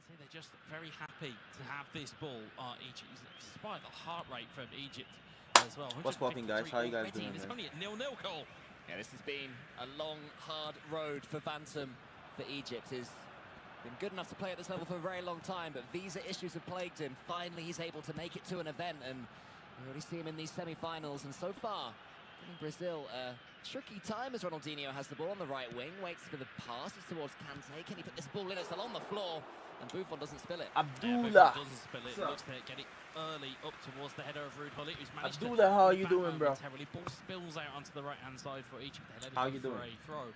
say they're just very happy to have this ball. Egypt, despite the heart rate from Egypt as well. What's popping, guys? How you guys doing? It's only a 0-0 goal. Yeah, this has been a long, hard road for Phantom. For Egypt, he's been good enough to play at this level for a very long time, but visa issues have plagued him. Finally, he's able to make it to an event, and we already see him in these semi-finals. And so far, giving Brazil a tricky time as Ronaldinho has the ball on the right wing, waits for the pass. It's towards Kante. Can he put this ball in? It's still on the floor, and Buffon doesn't spill it. Abdullah. Doesn't spill it. Looks to get it early up towards the header of Ruud Gullit, who's managed Abdullah, how are you doing, bro? Ball spills out onto the right-hand side for Egypt. How you doing? A throw.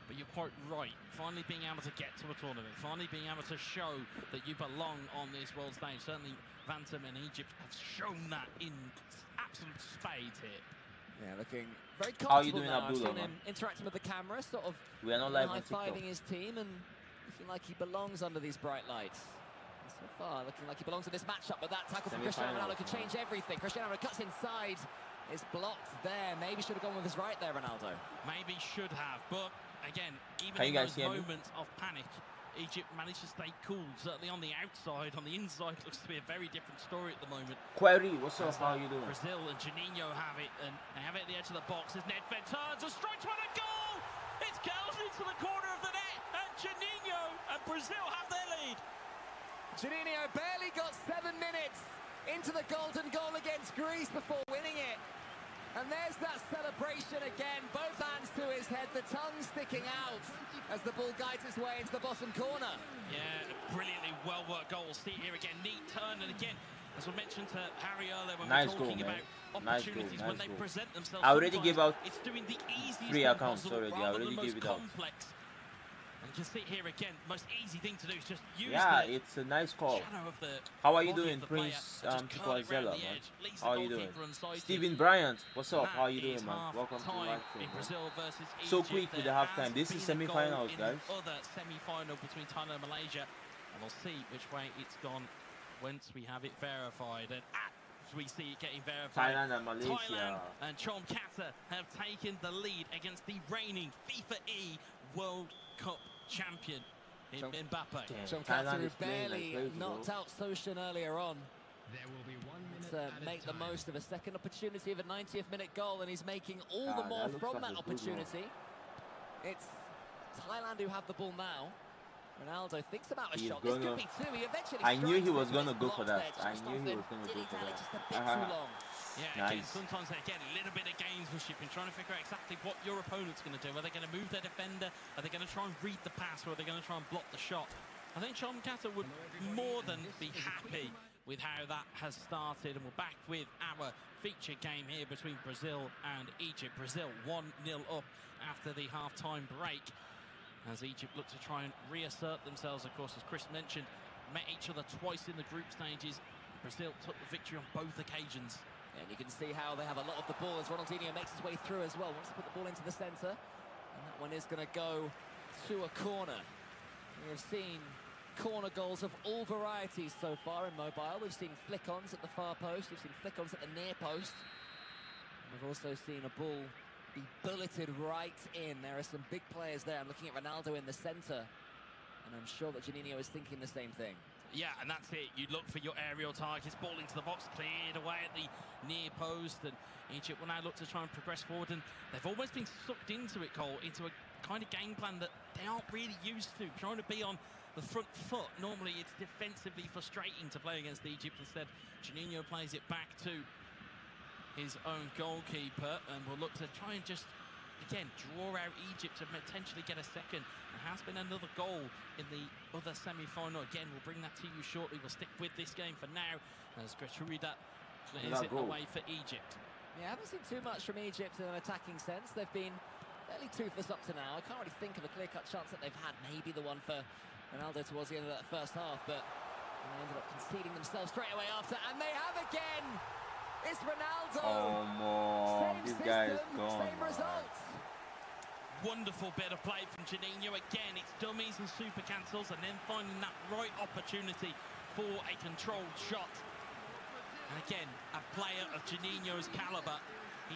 But you're quite right. Finally being able to get to a tournament, finally being able to show that you belong on this world stage. Certainly, Phantom and Egypt have shown that in absolute spades here. Yeah, looking very comfortable. How are you doing, now. Abdullah? I've seen him interacting with the camera, sort of We are not live on high-fiving his team and looking like he belongs under these bright lights. And so far, looking like he belongs in this matchup, but that tackle from Cristiano Ronaldo could change everything. Cristiano Ronaldo cuts inside. It's blocked there. Maybe should have gone with his right there, Ronaldo. Maybe should have, but again, even in those moments of panic, Egypt managed to stay cool. Certainly on the outside, on the inside, looks to be a very different story at the moment. Query, what's up? How are you doing? Brazil and Juninho have it, and they have it at the edge of the box as Nedved turns and strikes one, a goal! It's goes into the corner of the net, and Juninho and Brazil have their lead. Juninho barely got 7 minutes into the golden goal against Greece before winning it. And there's that celebration again, both hands to his head, the tongue sticking out as the ball guides its way into the bottom corner. Yeah, brilliantly well-worked goal. See here again, neat turn, and again, as we mentioned to Harry earlier when we were talking about opportunities when they present themselves. I already gave out it's doing the easiest 3 accounts already. I already gave it out. And you can see here again, most easy thing to do is just use it's a nice call. shadow of the How are you doing, Prince Tukwazela, man? How are you doing? Steven Bryant, what's up? How are you doing, man? Welcome to the live stream, man. So quick with the halftime. This is semi-finals, guys. Other semi-final between Thailand and Malaysia, and we'll see which way it's gone once we have it verified. And as we see it getting verified, Thailand and Malaysia. Thailand and Chom Kata have taken the lead against the reigning FIFAe World Cup champion in Mbappe. Chom Kata barely knocked out Soshin earlier on. There will be 1 minute to make the most of a second opportunity of a 90th minute goal, and he's making all the more from that opportunity. It's Thailand who have the ball now. Ronaldo thinks about a shot. This could be two. He eventually I knew he was going to go for that. I knew he was going to go for that. Just a bit too long. Yeah, again, sometimes again a little bit of gamesmanship and trying to figure out exactly what your opponent's going to do. Are they going to move their defender? Are they going to try and read the pass, or are they going to try and block the shot? I think Chom Kata would more than be happy with how that has started, and we're back with our feature game here between Brazil and Egypt. Brazil 1-0 up after the half-time break, as Egypt look to try and reassert themselves. Of course, as Chris mentioned, met each other twice in the group stages. Brazil took the victory on both occasions. And you can see how they have a lot of the ball as Ronaldinho makes his way through as well. Wants to put the ball into the centre. And that one is going to go to a corner. We have seen corner goals of all varieties so far in mobile. We've seen flick-ons at the far post. We've seen flick-ons at the near post. And we've also seen a ball be bulleted right in. There are some big players there. I'm looking at Ronaldo in the centre. And I'm sure that Juninho is thinking the same thing. Yeah, and that's it. You look for your aerial targets, ball into the box, cleared away at the near post, and Egypt will now look to try and progress forward, and they've almost been sucked into it, Cole, into a kind of game plan that they aren't really used to, trying to be on the front foot. Normally it's defensively frustrating to play against Egypt. Instead, Juninho plays it back to his own goalkeeper, and will look to try and just again draw out Egypt to potentially get a second. There has been another goal in the other semi-final. Again, we'll bring that to you shortly. We'll stick with this game for now, as Gratuida clears it away for Egypt. Yeah, I haven't seen too much from Egypt in an attacking sense. They've been fairly toothless up to now. I can't really think of a clear-cut chance that they've had. Maybe the one for Ronaldo towards the end of that first half, but they ended up conceding themselves straight away after, and they have again. It's Ronaldo. Oh, more. This guy is gone. Same result. Wonderful bit of play from Juninho. Again, it's dummies and super cancels, and then finding that right opportunity for a controlled shot. And again, a player of Juninho's caliber,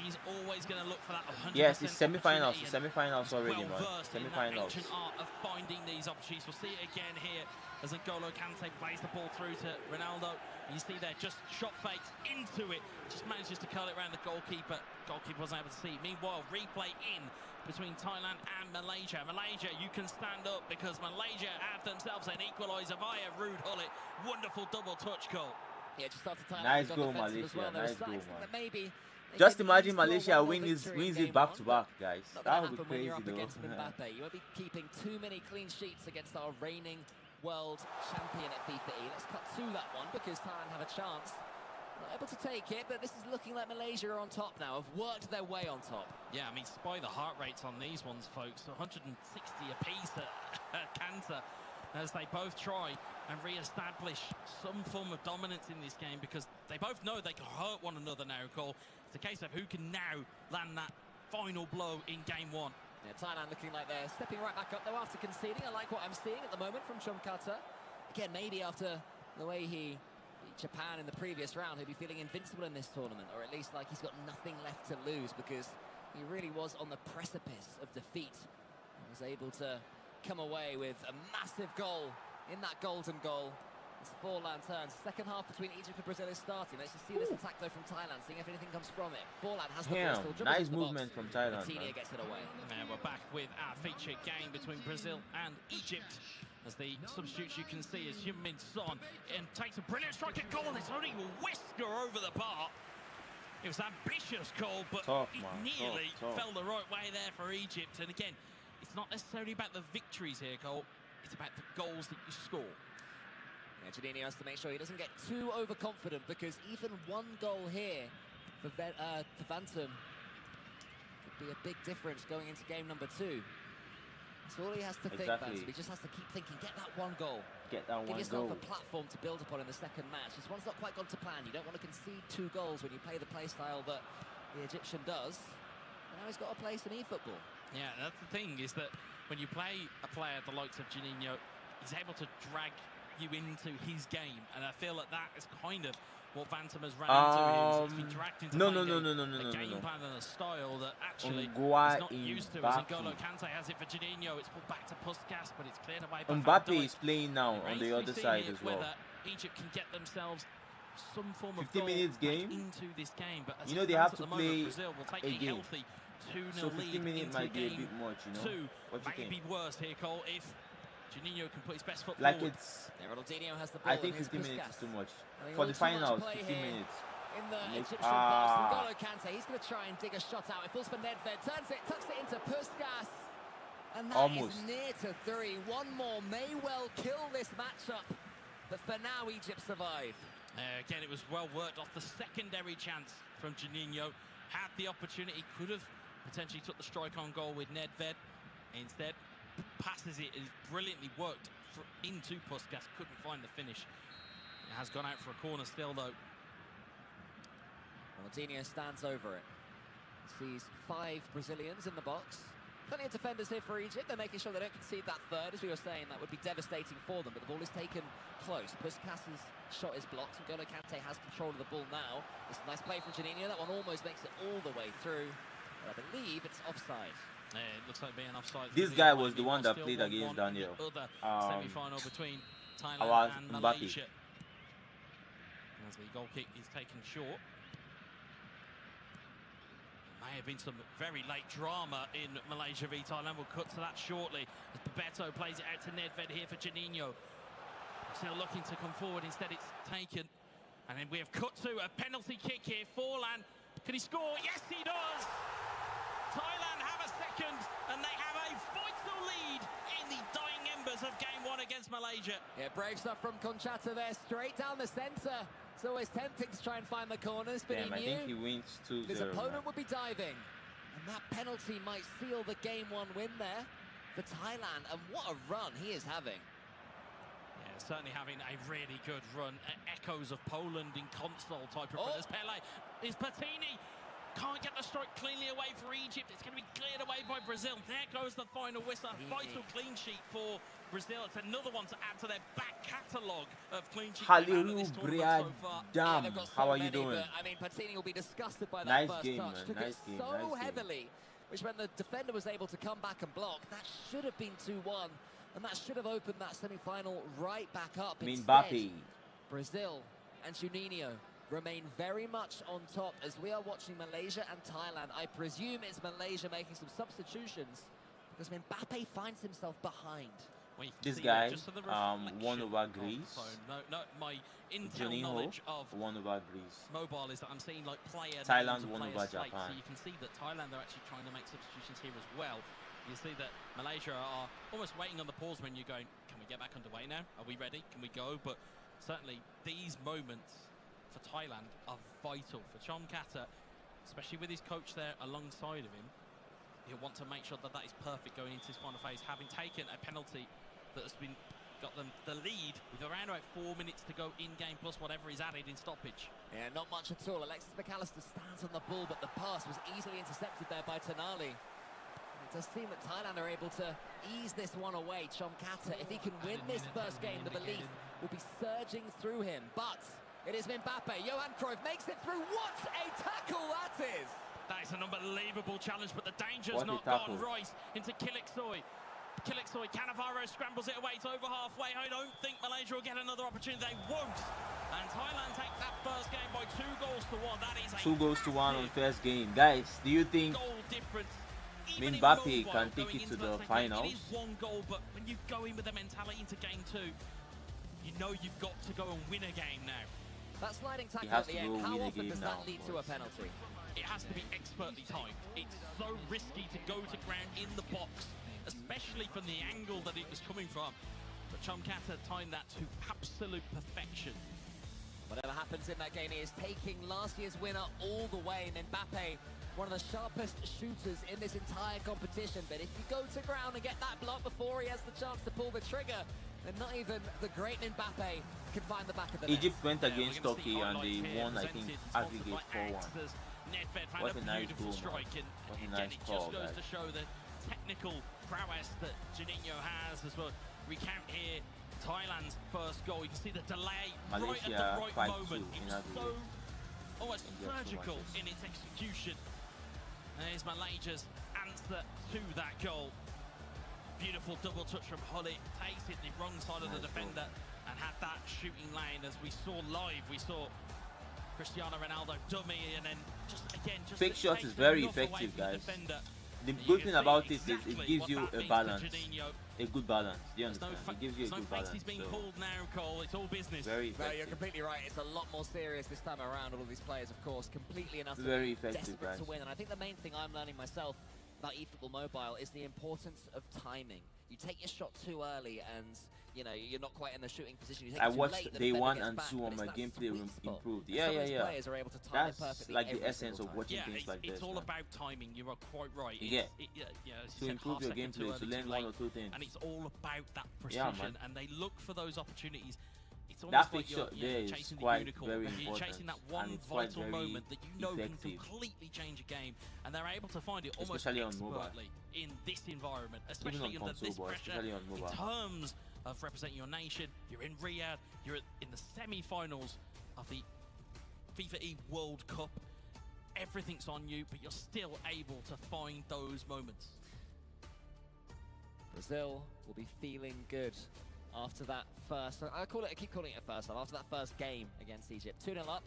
He's always going to look for that 100%. Yes, it's semi-finals. It's semi-finals already, man. Semi-finals. Ancient art of finding these opportunities. We'll see it again here as N'Golo Kante plays the ball through to Ronaldo. You see there, just shot fakes into it. Just manages to curl it around the goalkeeper. Goalkeeper wasn't able to see. Meanwhile, replay in between Thailand and Malaysia. Malaysia, you can stand up because Malaysia have themselves an equaliser via Ruud Gullit. Wonderful double touch goal. Yeah, just started Thailand. Nice goal, Malaysia. Well. Nice goal, man. Maybe just imagine Malaysia wins it back to back, guys. That would be crazy, though. You won't be keeping too many clean sheets against our reigning world champion at FIFAe. Let's cut to that one because Thailand have a chance. Not able to take it, but this is looking like Malaysia are on top now. Have worked their way on top. Yeah, I mean, spy the heart rates on these ones, folks. 160 apiece at Kanta as they both try and re-establish some form of dominance in this game because they both know they can hurt one another now, Cole. It's a case of who can now land that final blow in game one. Yeah, Thailand looking like they're stepping right back up though after conceding. I like what I'm seeing at the moment from Chumkata. Again, maybe after the way he beat Japan in the previous round, he'll be feeling invincible in this tournament, or at least like he's got nothing left to lose because he really was on the precipice of defeat and was able to come away with a massive goal in that golden goal. It's Forlan turns. Second half between Egypt and Brazil is starting. Let's just see this attack though from Thailand, seeing if anything comes from it. Forlan has the ball still. Nice movement from Thailand. Gets it away. And we're back with our featured game between Brazil and Egypt. As the substitutes you can see is Heung-min Son and takes a brilliant strike at goal. It's only a whisker over the bar. It was an ambitious goal, but it nearly fell the right way there for Egypt. And again, it's not necessarily about the victories here, Cole. It's about the goals that you score. Yeah, Juninho has to make sure he doesn't get too overconfident because even one goal here for Phantom could be a big difference going into game number 2. That's all he has to think, Phantom. He just has to keep thinking, get that one goal. Get that one goal. Give yourself a platform to build upon in the second match. This one's not quite gone to plan. You don't want to concede 2 goals when you play the play style that the Egyptian does. And now he's got to play some e-football. Yeah, that's the thing, is that when you play a player the likes of Juninho, he's able to drag you into his game, and I feel that that is kind of what Phantom has run into him. He's been dragged into a game plan and a style that actually he's not used to. As N'Golo Kante has it for Juninho, it's pulled back to Puskas, but it's cleared away by Mbappe is playing now on the other side as well. Whether Egypt can get themselves some form of 50 minutes game into this game, but as you know they have to the play Brazil will take a game. healthy 2-0 so 50 minutes might be a bit much, you know. What you think? Maybe worse here, Cole, if Juninho can put his best foot like forward. Has the ball. I think 50 minutes is too much. For the finals, 15 minutes. In the Egyptian box, N'Golo Kante, he's going to try and dig a shot out. It falls for Nedved, turns it, tucks it into Puskas. And that is near to 3. One more may well kill this matchup. But for now, Egypt survive. Again, it was well worked off the secondary chance from Juninho. Had the opportunity, could have potentially took the strike on goal with Nedved. Instead, passes it, is brilliantly worked into Puskas, couldn't find the finish. It has gone out for a corner still, though. Ronaldinho stands over it. Sees 5 Brazilians in the box. Plenty of defenders here for Egypt. They're making sure they don't concede that third. As we were saying, that would be devastating for them, but the ball is taken close. Puskas' shot is blocked. N'Golo Kante has control of the ball now. It's a nice play from Juninho. That one almost makes it all the way through. But I believe it's offside. Yeah, it looks like being offside. This guy was the one that played against Daniel. Semi-final between Thailand and Malaysia. As the goal kick is taken short. May have been some very late drama in Malaysia v Thailand. We'll cut to that shortly. As Bebeto plays it out to Nedved here for Juninho. Still looking to come forward. Instead, it's taken. And then we have cut to a penalty kick here. Forlan. Can he score? Yes, he does. Thailand have a second, and they have a vital lead in the dying embers of game 1 against Malaysia. Yeah, brave stuff from Conchata there, straight down the centre. It's always tempting to try and find the corners, but I think he wins 2-0. His opponent would be diving, and that penalty might seal the game 1 win there for Thailand. And what a run he is having. Yeah, certainly having a really good run. Echoes of Poland in console type of run. As Pele is Patini. can't get the strike cleanly away for Egypt. It's going to be cleared away by Brazil. There goes the final whistle. A vital clean sheet for Brazil. It's another one to add to their back catalogue of clean sheets. Hallelujah, damn. How are you doing? But, I mean, Patini will be disgusted by that Nice first game, touch. man. Took Nice it game, so nice game. heavily, which meant the defender was able to come back and block. That should have been 2-1, and that should have opened that semi-final right back up. Mbappe. Brazil and Juninho remain very much on top as we are watching Malaysia and Thailand. I presume it's Malaysia making some substitutions because Mbappe finds himself behind. Well, This guy won over Greece. No, my intel knowledge of won over Greece. mobile is that I'm seeing like player Thailand names and won player over slates, Japan. so you can see that Thailand are actually trying to make substitutions here as well. You see that Malaysia are almost waiting on the pause menu going, can we get back underway now? Are we ready? Can we go? But certainly these moments for Thailand are vital for Chomkata, especially with his coach there alongside of him. He'll want to make sure that that is perfect going into his final phase, having taken a penalty that has got them the lead with around about 4 minutes to go in game plus whatever is added in stoppage. Yeah, not much at all. Alexis McAllister stands on the ball, but the pass was easily intercepted there by Tonali. It does seem that Thailand are able to ease this one away. Chomkata, if he can win this first game, the belief will be surging through him. But it is Mbappe. Johan Cruyff makes it through. What a tackle that is! That is an unbelievable challenge, but the danger's not gone right into Kiliksoy. Kiliksoy, Cannavaro scrambles it away. It's over halfway. I don't think Malaysia will get another opportunity. They won't. And Thailand take that first game by 2 goals to 1. That is a 2 goals to 1 on first game. Guys, do you think goal difference? Mbappe can take it to the finals? It is 1 goal, but when you go in with the mentality into game 2, you know you've got to go and win a game now. That sliding tackle at the end, how often does that lead to a penalty? It has to be expertly timed. It's so risky to go to ground in the box, especially from the angle that it was coming from. But Chomkata timed that to absolute perfection. Whatever happens in that game, he is taking last year's winner all the way. And Mbappe, one of the sharpest shooters in this entire competition. But if you go to ground and get that block before he has the chance to pull the trigger, then not even the great Mbappe can find the back of the net. Egypt went against Turkey and they won, I think, aggregate 4-1. What a nice goal, man. What a nice call, guys. It just goes to show the technical prowess that Juninho has as well. Recount here Thailand's first goal. You can see the delay right at the right moment. It was so almost surgical in its execution. There's Malaysia's answer to that goal. Beautiful double touch from Hullet. Takes it the wrong side of the defender and had that shooting lane as we saw live. We saw Cristiano Ronaldo dummy and then just fake shot is very effective, guys. The good thing about it is it gives you a balance, a good balance. Do you understand? It gives you a good balance. Being pulled now, Cole. It's all business. Very effective. No, you're completely right. It's a lot more serious this time around. All of these players, of course, completely and utterly very effective, desperate guys. to win. And I think the main thing I'm learning myself about eFootball Mobile is the importance of timing. You take your shot too early and you know you're not quite in the shooting position. You take I it too watched late, the day defender 1 gets and back, 2 but on it's my that gameplay sweet spot. improved. And Yeah, some of yeah, these yeah. players are able to time it That's perfectly like the every essence single of watching Yeah, things like this. it's all Man. about timing. You are quite right. Yeah. As To you said, improve your half second too gameplay, to early, learn too 1 late. or 2 things. And it's all about that Yeah, precision, man. and they look for those opportunities. It's That almost fake like shot you're there is chasing quite the unicorn. very You're important, chasing that and one it's quite vital very moment that you know effective. can completely change a game, and they're able to find it almost Especially on mobile. expertly in this environment, Even especially on under console, this boy, pressure. especially on In mobile. terms of representing your nation, you're in Riyadh, you're in the semi-finals of the FIFAe World Cup. Everything's on you, but you're still able to find those moments. Brazil will be feeling good after that first. I keep calling it a first half. After that first game against Egypt, 2-0 up.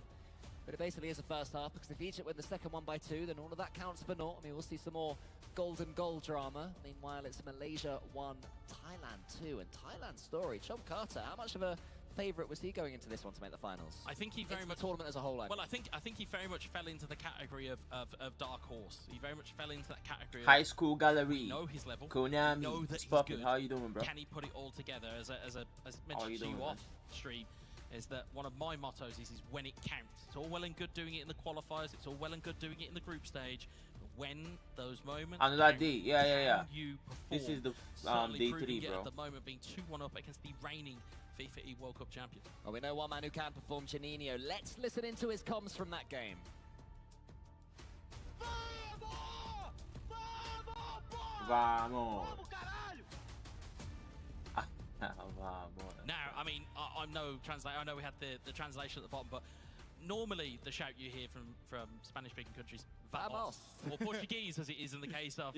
But it basically is a first half because if Egypt win the second one by 2, then all of that counts for naught. I mean, we'll see some more golden goal drama. Meanwhile, it's Malaysia 1, Thailand 2, and Thailand's story. Chomkata, how much of a favourite was he going into this one to make the finals? I think he very much the tournament as a whole. Well, I think he very much fell into the category of dark horse. He very much fell into that category. High school gallery. Know his level. Konami. Know that It's he's popping. good. How you doing, bro? Can he put it all together? As mentioned to doing, you man? off stream, is that one of my mottos is when it counts. It's all well and good doing it in the qualifiers. It's all well and good doing it in the group stage. But when those moments. Another day. Yeah. can you This perform? is the Certainly day proving 3, it bro. at the moment, being 2-1 up against the reigning FIFAe World Cup champion. Well, we know one man who can perform, Juninho. Let's listen into his comms from that game. Vamos. Vamos. Now, I mean, I'm no translator. I know we had the translation at the bottom, but normally the shout you hear from Spanish-speaking countries, vamos, or Portuguese, as it is in the case of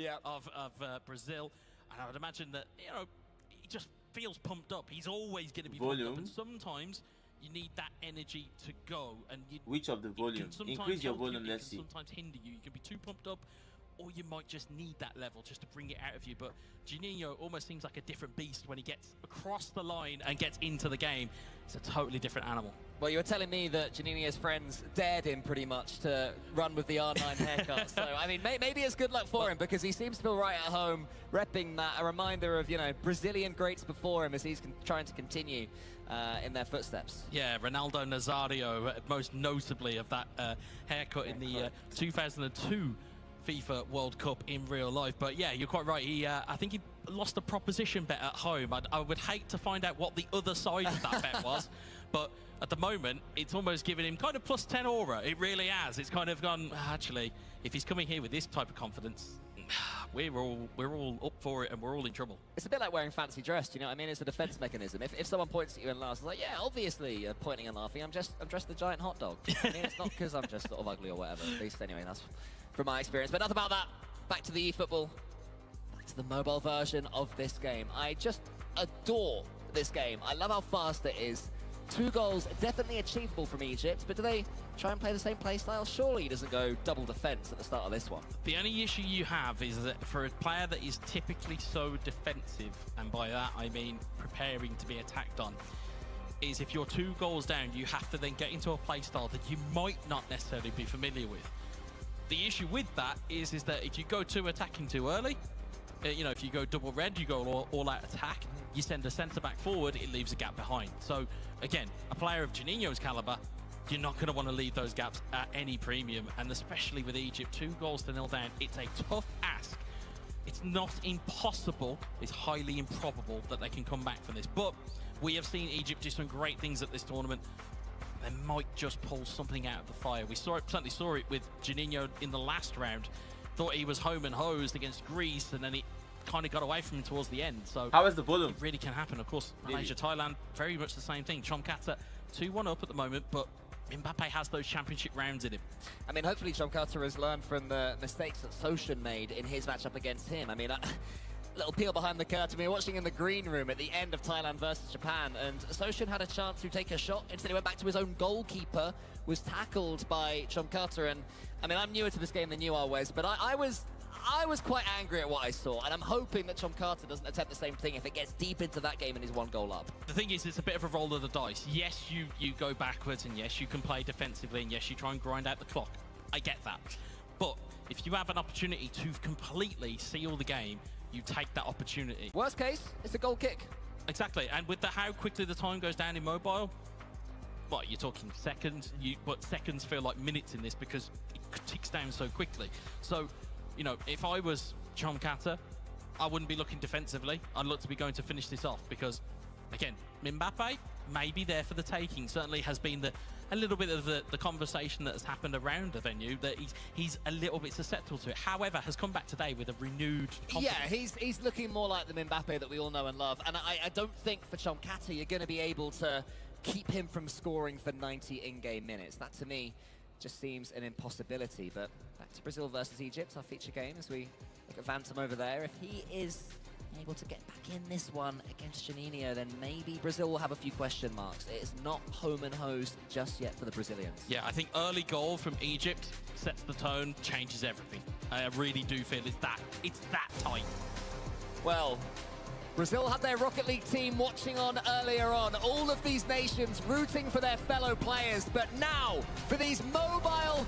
Brazil. And I would imagine that, you know, he just feels pumped up. He's always going to be pumped up, and sometimes you need that energy to go. And which of the volume? Increase your volume. Let's see. Sometimes hinder you. You can be too pumped up, or you might just need that level just to bring it out of you. But Juninho almost seems like a different beast when he gets across the line and gets into the game. It's a totally different animal. Well, you were telling me that Juninho's friends dared him pretty much to run with the R9 haircut. So, I mean, maybe it's good luck for him, because he seems to feel right at home, repping that, a reminder of, you know, Brazilian greats before him as he's trying to continue in their footsteps. Yeah, Ronaldo Nazario, most notably of that haircut in the 2002 FIFA World Cup in real life. But yeah, you're quite right. I think he lost a proposition bet at home. I would hate to find out what the other side of that bet was, but at the moment, it's almost giving him kind of plus 10 aura. It really has. It's kind of gone, actually, if he's coming here with this type of confidence, we're all up for it and we're all in trouble. It's a bit like wearing fancy dress, you know what I mean? It's a defense mechanism. If someone points at you and laughs, it's like, yeah, obviously you're pointing and laughing. I'm dressed the giant hot dog. I mean, it's not because I'm just sort of ugly or whatever. At least anyway, that's from my experience. But enough about that. Back to the eFootball. Back to the mobile version of this game. I just adore this game. I love how fast it is. 2 goals, definitely achievable from Egypt, but do they try and play the same play style? Surely he doesn't go double defense at the start of this one. The only issue you have is that for a player that is typically so defensive, and by that I mean preparing to be attacked on, is if you're 2 goals down, you have to then get into a play style that you might not necessarily be familiar with. The issue with that is that if you go attacking too early, you know, if you go double red, you go all out attack, you send a centre-back forward, it leaves a gap behind. So, again, a player of Juninho's calibre, you're not going to want to leave those gaps at any premium, and especially with Egypt, 2 goals to 0 down, it's a tough ask. It's not impossible, it's highly improbable that they can come back from this, but we have seen Egypt do some great things at this tournament. They might just pull something out of the fire. We certainly saw it with Juninho in the last round. Thought he was home and hosed against Greece, and then it kind of got away from him towards the end. So how is the volume? It really can happen. Of course, Malaysia, Thailand, very much the same thing. Chomkata 2-1 up at the moment, but Mbappe has those championship rounds in him. I mean, hopefully Chomkata has learned from the mistakes that Soshin made in his matchup against him. I mean, little peel behind the curtain. We were watching in the green room at the end of Thailand versus Japan, and Soshin had a chance to take a shot. Instead, he went back to his own goalkeeper, was tackled by Chomkata. And I mean, I'm newer to this game than you are, Wes, but I was quite angry at what I saw, and I'm hoping that Chomkata doesn't attempt the same thing if it gets deep into that game and he's 1 goal up. The thing is, it's a bit of a roll of the dice. Yes, you go backwards, and yes, you can play defensively, and yes, you try and grind out the clock. I get that. But if you have an opportunity to completely seal the game, you take that opportunity. Worst case, it's a goal kick. Exactly, and with how quickly the time goes down in mobile, what, you're talking seconds, but seconds feel like minutes in this because it ticks down so quickly. So, you know, if I was Chomkata, I wouldn't be looking defensively. I'd look to be going to finish this off because, again, Mbappe may be there for the taking. Certainly has been a little bit of the conversation that has happened around the venue, that he's a little bit susceptible to it. However, has come back today with a renewed confidence. Yeah, he's looking more like the Mbappe that we all know and love. And I don't think for Chomkata you're going to be able to keep him from scoring for 90 in-game minutes. That, to me, just seems an impossibility. But back to Brazil versus Egypt, our feature game, as we look at Phantom over there. If he is able to get back in this one against Juninho, then maybe Brazil will have a few question marks. It is not home and hosed just yet for the Brazilians. Yeah, I think early goal from Egypt sets the tone, changes everything. I really do feel it's that tight. Well, Brazil had their Rocket League team watching on earlier on. All of these nations rooting for their fellow players. But now, for these mobile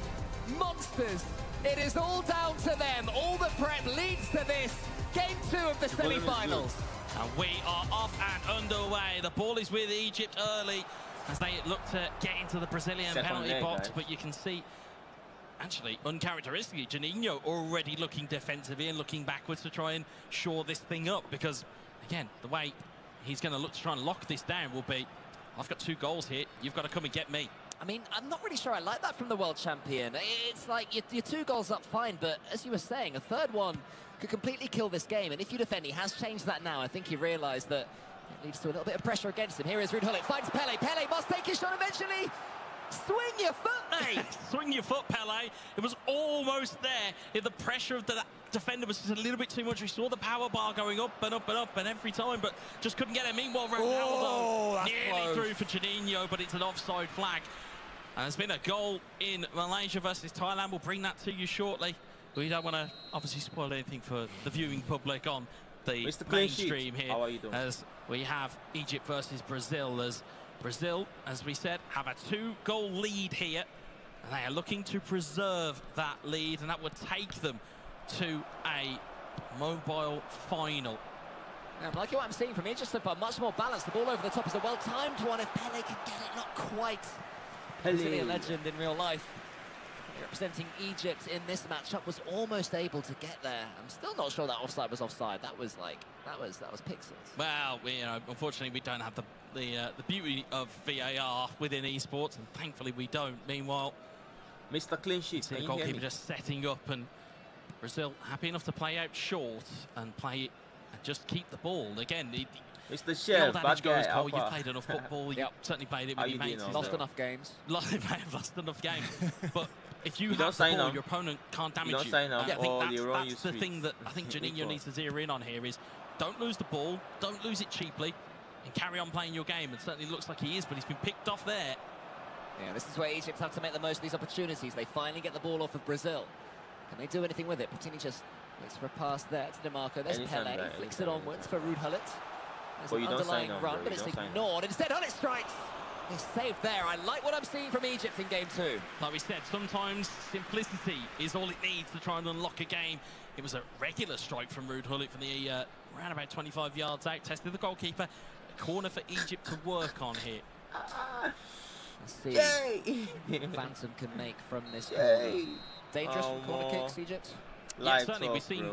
monsters, it is all down to them. All the prep leads to this. Game 2 of the semi-finals. And we are off and underway. The ball is with Egypt early as they look to get into the Brazilian penalty box. But you can see, actually, uncharacteristically, Juninho already looking defensively and looking backwards to try and shore this thing up. Because, again, the way he's going to look to try and lock this down will be, I've got 2 goals here, you've got to come and get me. I mean, I'm not really sure I like that from the world champion. It's like you're 2 goals up, fine, but as you were saying, a third one could completely kill this game. And if you defend, he has changed that now. I think he realised that it leads to a little bit of pressure against him. Here is Ruud Gullit, finds Pele. Pele must take his shot eventually. Swing your foot, mate! Swing your foot, Pele. It was almost there. The pressure of the defender was just a little bit too much. We saw the power bar going up and up and up and every time, but just couldn't get it. Meanwhile, Ronaldo nearly through for Juninho, but it's an offside flag. And there's been a goal in Malaysia versus Thailand. We'll bring that to you shortly. We don't want to obviously spoil anything for the viewing public on the mainstream here. How are you doing? As we have Egypt versus Brazil. As Brazil, as we said, have a 2-goal lead here. And they are looking to preserve that lead, and that would take them to a mobile final. Yeah, I'm liking what I'm seeing from Egypt so far. Much more balanced. The ball over the top is a well-timed one. If Pele can get it, not quite. He's really a legend in real life. Representing Egypt in this matchup was almost able to get there. I'm still not sure that offside was offside. That was pixels. Well, unfortunately, we don't have the beauty of VAR within esports, and thankfully we don't. Meanwhile, Mr. Clean Sheet, the goalkeeper just setting up, and Brazil happy enough to play out short and play and just keep the ball. Again, Mr. Chef, bad guy. Cole, you've played enough football. You've certainly played it with your mates. Lost enough games. Lost enough games. But if you don't have the ball, up. your opponent can't damage you. Sign up. I think that's the thing that I think Juninho needs to zero in on here is don't lose the ball, don't lose it cheaply, and carry on playing your game. It certainly looks like he is, but he's been picked off there. Yeah, this is where Egypt have to make the most of these opportunities. They finally get the ball off of Brazil. Can they do anything with it? Platini just looks for a pass there to DeMarco. There's Pele, flicks it onwards for Ruud Gullit. There's an underlying run, but it's ignored. Instead, Gullit strikes. He's saved there. I like what I'm seeing from Egypt in game 2. Like we said, sometimes simplicity is all it needs to try and unlock a game. It was a regular strike from Ruud Gullit from the around about 25 yards out. Tested the goalkeeper. A corner for Egypt to work on here. Let's see what Phantom can make from this corner. Dangerous from corner kicks, Egypt? Yeah, certainly we've seen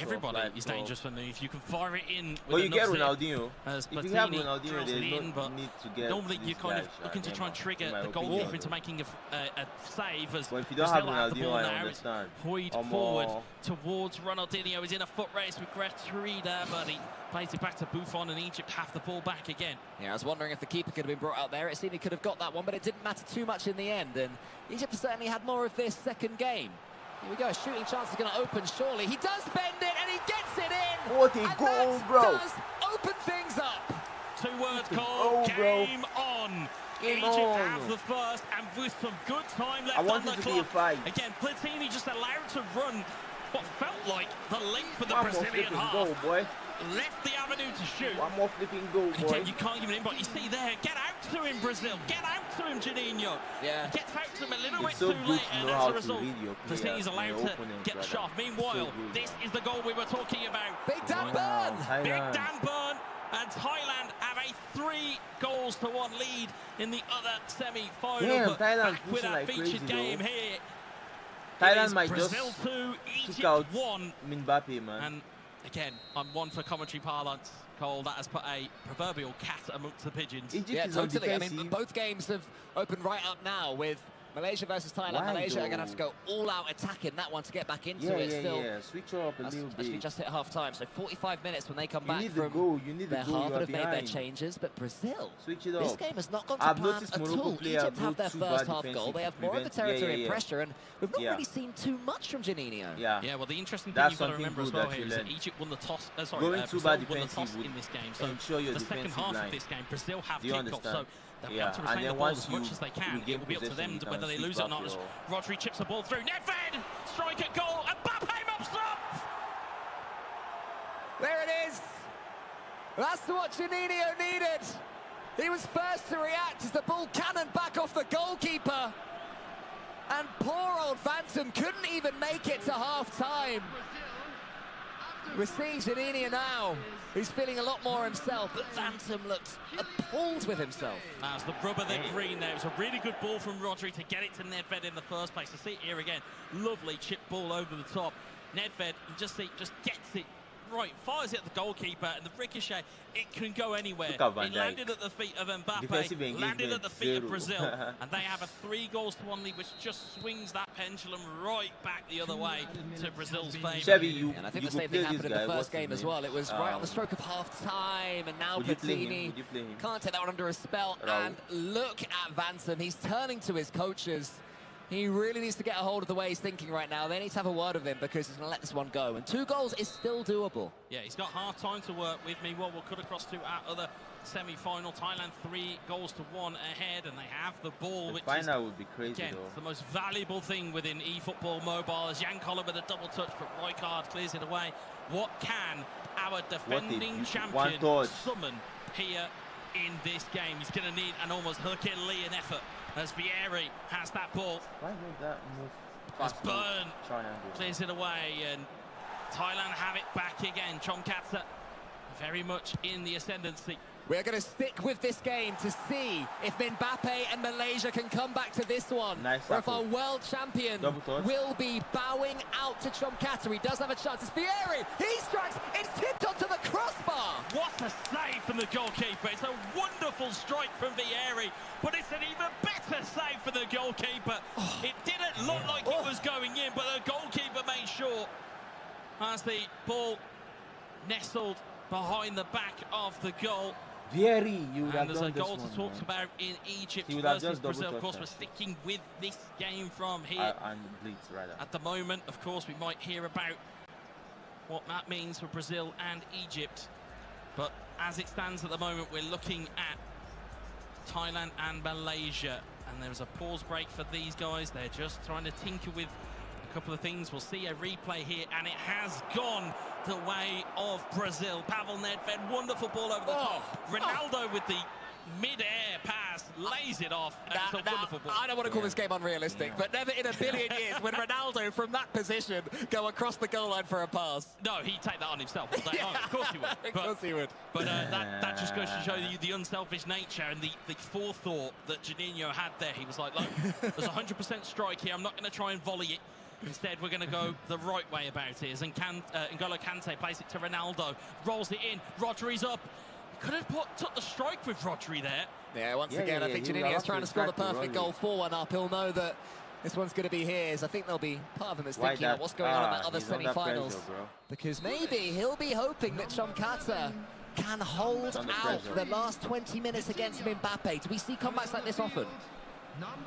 everybody is dangerous from these. You can fire it in with you get Ronaldinho. If you have Ronaldinho, there's no need to get normally you're kind of looking to try and trigger the goalkeeper into making a save. As if you don't have Ronaldinho, I understand. Hoyed forward towards Ronaldinho. He's in a foot race with Gretrida, but he plays it back to Buffon, and Egypt have the ball back again. Yeah, I was wondering if the keeper could have been brought out there. It seemed he could have got that one, but it didn't matter too much in the end. And Egypt certainly had more of this second game. Here we go, a shooting chance is going to open, surely. He does bend it, and he gets it in! What a goal, bro! Does open things up! 2 words called, game on! Game Egypt on. have the first, and with some good time left I on want the it to clock. be a fight. Again, Platini just allowed to run what felt like the length of the One more Brazilian flipping half. goal, boy. Left the avenue to shoot. One more flipping goal, boy. Again, you can't give it in, but you see there, get out to him, Brazil. Get out to him, Juninho. Yeah. Gets out to him a little bit so too good late, to and know as how a to result, read your Platini's allowed to get the shot. Meanwhile, this is the goal we were talking about. Big Dan Burn! Big Dan Burn, and Thailand have a 3-1 lead in the other semi-final. Damn, but Thailand's back with pushing our like featured crazy, game though. here. Thailand might Brazil just 2, kick out Egypt 1. Mbappe, man. And again, I'm one for commentary parlance. Cole, that has put a proverbial cat amongst the pigeons. Egypt Yeah, is totally. I mean, undefensive. both games have opened right up now with Malaysia versus Thailand. Why, Malaysia are though? going to have to go all-out attacking that one to get back into it. Still, switch up a little actually bit. just hit half-time, so 45 minutes when they come You back need the from goal. You need the their goal. half You would are have made their behind. changes, but Brazil, Switch it this up. game has not gone to I've plan noticed at Morocco all. play Egypt have have their too first bad half goal. defensive They have to more of the prevent- territory and pressure, and we've not Yeah. really seen too much from Juninho. Yeah, well, the interesting thing That's you've got to something remember as good well that here you is that learn. Egypt won the toss. Going too Brazil bad won the toss defensive in this game. So ensure your the second defensive half line. of this game, Brazil have Do you kickoff. understand? So they'll Yeah, have to and retain then the ball once as much you as they can. gain It will be up to possession, them you can whether they switch lose it or back not. As your- Rodri chips the ball through. Nedved! Strike at goal. And Mbappe mops up! There it is. That's what Juninho needed. He was first to react as the ball cannoned back off the goalkeeper. And poor old Phantom couldn't even make it to half-time. We're seeing Juninho now. He's feeling a lot more himself, but Phantom looked appalled with himself. As the rubber, the green there. It was a really good ball from Rodri to get it to Nedved in the first place. To see it here again, lovely chip ball over the top. Nedved, you just see, just gets it right, fires it at the goalkeeper, and the ricochet, it can go anywhere. It landed at the feet of Mbappe, landed at the feet of Brazil, and they have a 3-1 lead, which just swings that pendulum right back the other way to Brazil's favour. And I think the same thing happened in the first game as well. It was right on the stroke of half-time, and now Patini can't take that one under a spell. And look at Vansom, he's turning to his coaches. He really needs to get a hold of the way he's thinking right now. They need to have a word with him because he's going to let this one go. And 2 goals is still doable. Yeah, he's got half-time to work with. Meanwhile, we'll cut across to our other semi-final. Thailand 3-1 ahead, and they have the ball, which is, would be crazy, again, though. the most valuable thing within eFootball Mobile. As Jan Koller with a double touch, but Rijkaard clears it away. What can our defending champion summon here in this game? He's going to need an almost Herculean effort as Vieri has that ball. Why would that move? As Byrne clears it away, and Thailand have it back again. Chomkata very much in the ascendancy. We're going to stick with this game to see if Mbappe and Malaysia can come back to this one. Or if our world champion will be bowing out to Chomkata. He does have a chance. It's Vieri. He strikes. It's tipped onto the crossbar. What a save from the goalkeeper. It's a wonderful strike from Vieri, but it's an even better save for the goalkeeper. It didn't look like it was going in, but the goalkeeper made sure as the ball nestled behind the back of the goal. Vieri, you would have done this one. And there's a goal to talk about in Egypt versus Brazil. Of course, we're sticking with this game from here. At the moment, of course, we might hear about what that means for Brazil and Egypt. But as it stands at the moment, we're looking at Thailand and Malaysia. And there's a pause break for these guys. They're just trying to tinker with a couple of things. We'll see a replay here, and it has gone the way of Brazil. Pavel Nedved, wonderful ball over the top. Ronaldo with the mid-air pass, lays it off, and it's a wonderful ball. I don't want to call this game unrealistic, but never in a billion years would Ronaldo from that position go across the goal line for a pass. No, he'd take that on himself all day long. Of course he would. Of course he would. But that just goes to show you the unselfish nature and the forethought that Juninho had there. He was like, look, there's 100% strike here. I'm not going to try and volley it. Instead, we're going to go the right way about it. As N'Golo Kante plays it to Ronaldo, rolls it in. Rodri's up. He could have took the strike with Rodri there. Yeah, once again, I think Juninho's trying to score the perfect goal for 1-up. He'll know that this one's going to be his. I think there'll be part of him that's thinking about what's going on in that other semi-finals. Because maybe he'll be hoping that Chomkata can hold out for the last 20 minutes against Mbappe. Do we see comebacks like this often?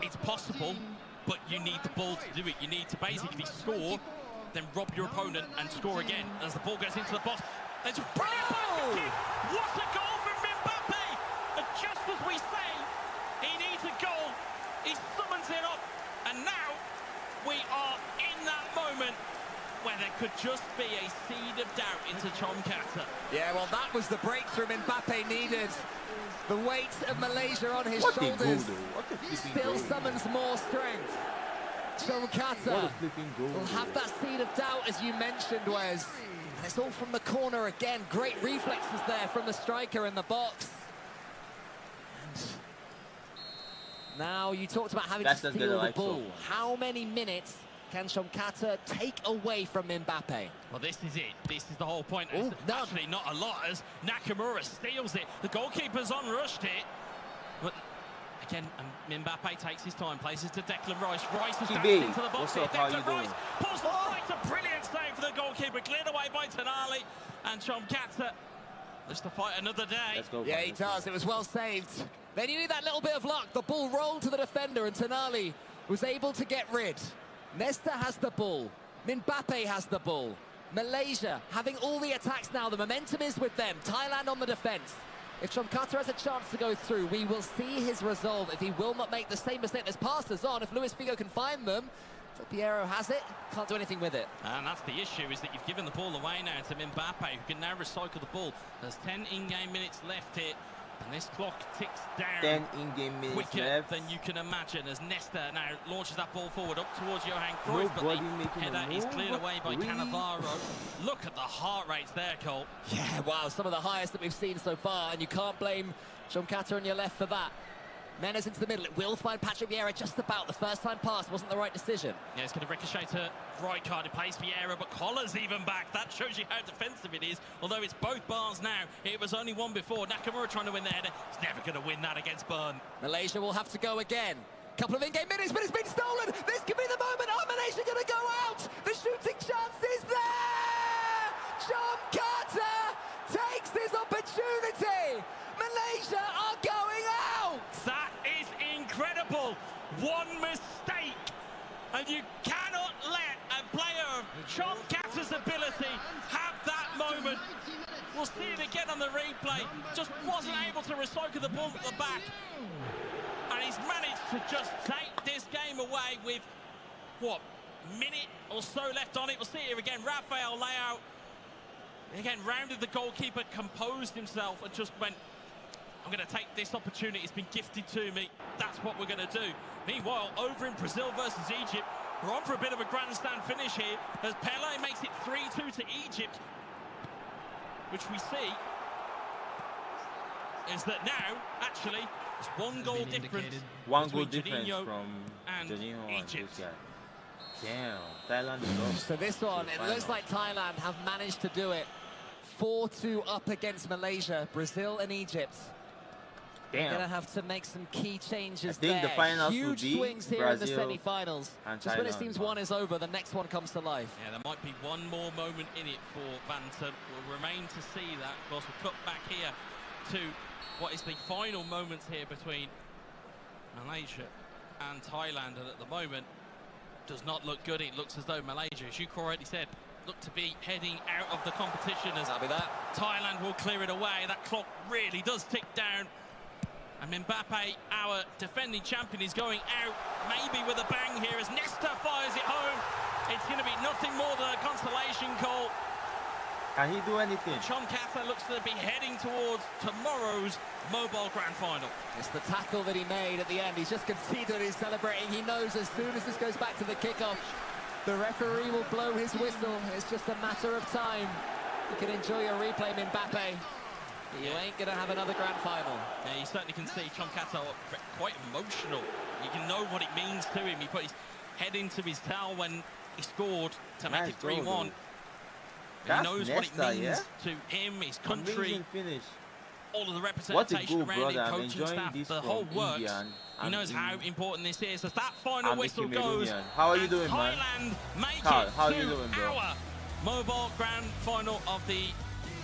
It's possible, but you need the ball to do it. You need to basically score, then rob your opponent and score again. As the ball goes into the box, there's a brilliant kick. What a goal from Mbappe! And just as we say, he needs a goal. He summons it up, and now we are in that moment where there could just be a seed of doubt into Chomkata. Yeah, well, that was the breakthrough Mbappe needed. The weight of Malaysia on his shoulders still summons more strength. Chomkata will have that seed of doubt, as you mentioned, Wes. And it's all from the corner again. Great reflexes there from the striker in the box. And now, you talked about having to steal the ball. How many minutes can Chomkata take away from Mbappe? Well, this is it. This is the whole point. Actually, not a lot, as Nakamura steals it. The goalkeeper's unrushed it. But again, Mbappe takes his time, places to Declan Rice. Rice has dashed into the box here. Declan Rice pulls the fight. A brilliant save for the goalkeeper. Cleared away by Tonali. And Chomkata lives to fight another day. Yeah, he does. It was well saved. Then you need that little bit of luck. The ball rolled to the defender, and Tonali was able to get rid. Nesta has the ball. Mbappe has the ball. Malaysia having all the attacks now. The momentum is with them. Thailand on the defence. If Chomkata has a chance to go through, we will see his resolve. If he will not make the same mistake as passes on, if Luis Figo can find them, Piero has it, can't do anything with it. And that's the issue, is that you've given the ball away now to Mbappe, who can now recycle the ball. There's 10 in-game minutes left here. And this clock ticks down 10 in-game minutes quicker left than you can imagine, as Nesta now launches that ball forward up towards Johan Cruyff, but the header is cleared away by Cannavaro. Look at the heart rates there, Cole. Yeah, wow, some of the highest that we've seen so far, and you can't blame Chomkata on your left for that. Menes into the middle. It will find Patrick Vieira just about. The first time pass wasn't the right decision. Yeah, it's going to ricochet to right card. It plays Vieira, but Collar's even back. That shows you how defensive it is. Although it's both bars now. It was only one before. Nakamura trying to win the header. He's never going to win that against Bern. Malaysia will have to go again. Couple of in-game minutes, but it's been stolen. This could be the moment. Are Malaysia going to go out? The shooting chance is there. John Carter takes his opportunity. Malaysia are going out. That is incredible. One mistake, and you cannot let a player of John Carter's ability have that moment. We'll see it again on the replay. Just wasn't able to recycle the ball at the back. And he's managed to just take this game away with, what, minute or so left on it. We'll see it here again. Rafael Leao, again, rounded the goalkeeper, composed himself, and just went, I'm going to take this opportunity. It's been gifted to me. That's what we're going to do. Meanwhile, over in Brazil versus Egypt, we're on for a bit of a grandstand finish here as Pele makes it 3-2 to Egypt, which we see is that now, actually, it's one goal difference. One goal difference from Juninho and Egypt. Damn, Thailand is lost. So this one, it looks like Thailand have managed to do it. 4-2 up against Malaysia, Brazil and Egypt. Damn. Going to have to make some key changes I think there. the finals Huge will be swings here Brazil in the semi-finals. Just when it seems one is over, the next one comes to life. Yeah, there might be one more moment in it for Bantam. We'll remain to see that. Of course, we'll cut back here to what is the final moments here between Malaysia and Thailand, and at the moment does not look good. It looks as though Malaysia, as you already said, look to be heading out of the competition as Thailand will clear it away. That clock really does tick down, and Mbappe, our defending champion, is going out maybe with a bang here as Nesta fires it home. It's going to be nothing more than a consolation goal. Can he do anything? John Carter looks to be heading towards tomorrow's Mobile Grand Final. It's the tackle that he made at the end. He's just conceded, he's celebrating. He knows as soon as this goes back to the kickoff, the referee will blow his whistle. It's just a matter of time. You can enjoy your replay, Mbappe. You ain't going to have another grand final. Yeah, you certainly can see John Carter quite emotional. You can know what it means to him. He put his head into his towel when he scored to make it 3-1. He knows what it means to him, his country, all of the representation around him, coaching staff, the whole works. He knows how important this is. As that final whistle goes, how are you doing, man? Thailand make it to our Mobile Grand Final of the